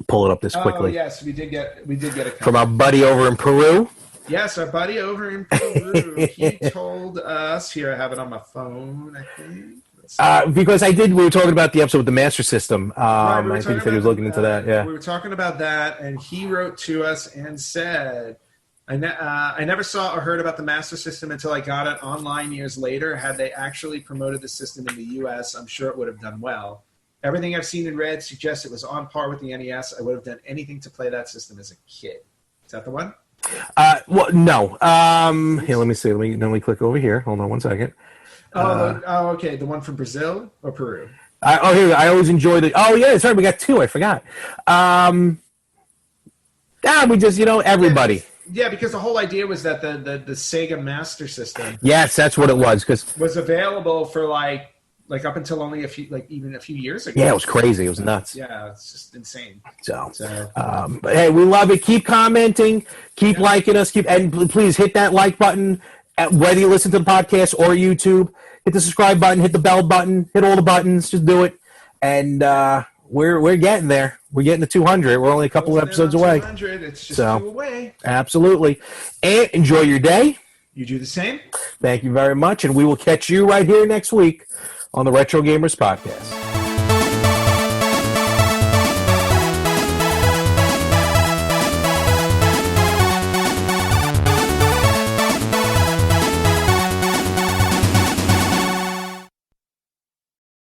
[SPEAKER 1] pull it up this quickly.
[SPEAKER 2] Oh, yes, we did get a comment.
[SPEAKER 1] From our buddy over in Peru.
[SPEAKER 2] Yes, our buddy over in Peru. He told us, here I have it on my phone, I think.
[SPEAKER 1] Because we were talking about the episode with the Master System.
[SPEAKER 2] Right,
[SPEAKER 1] I think he was looking into that. Yeah,
[SPEAKER 2] we were talking about that, and he wrote to us and said, I never saw or heard about the Master System until I got it online years later. Had they actually promoted the system in the U.S., I'm sure it would have done well. Everything I've seen and read suggests it was on par with the NES. I would have done anything to play that system as a kid. Is that the one?
[SPEAKER 1] Well, no. Here, let me see. Let me click over here. Hold on one second.
[SPEAKER 2] Okay. The one from Brazil or Peru?
[SPEAKER 1] Here. I always enjoy the. Oh, yeah. Sorry, we got two. I forgot. We just, everybody.
[SPEAKER 2] Yeah, because the whole idea was that the Sega Master System.
[SPEAKER 1] Yes, that's what it was.
[SPEAKER 2] Was available for like like up until only even a few years ago.
[SPEAKER 1] Yeah, it was crazy. It was nuts.
[SPEAKER 2] Yeah, it's just insane.
[SPEAKER 1] So but hey, we love it. Keep commenting, keep liking us, and please hit that like button. Whether you listen to the podcast or YouTube, hit the subscribe button, hit the bell button, hit all the buttons. Just do it, and we're getting there. We're getting to 200. We're only a couple of episodes away.
[SPEAKER 2] 200. It's just 2 away.
[SPEAKER 1] Absolutely. And enjoy your day.
[SPEAKER 2] You do the same.
[SPEAKER 1] Thank you very much, and we will catch you right here next week on the Retro Gamers Podcast.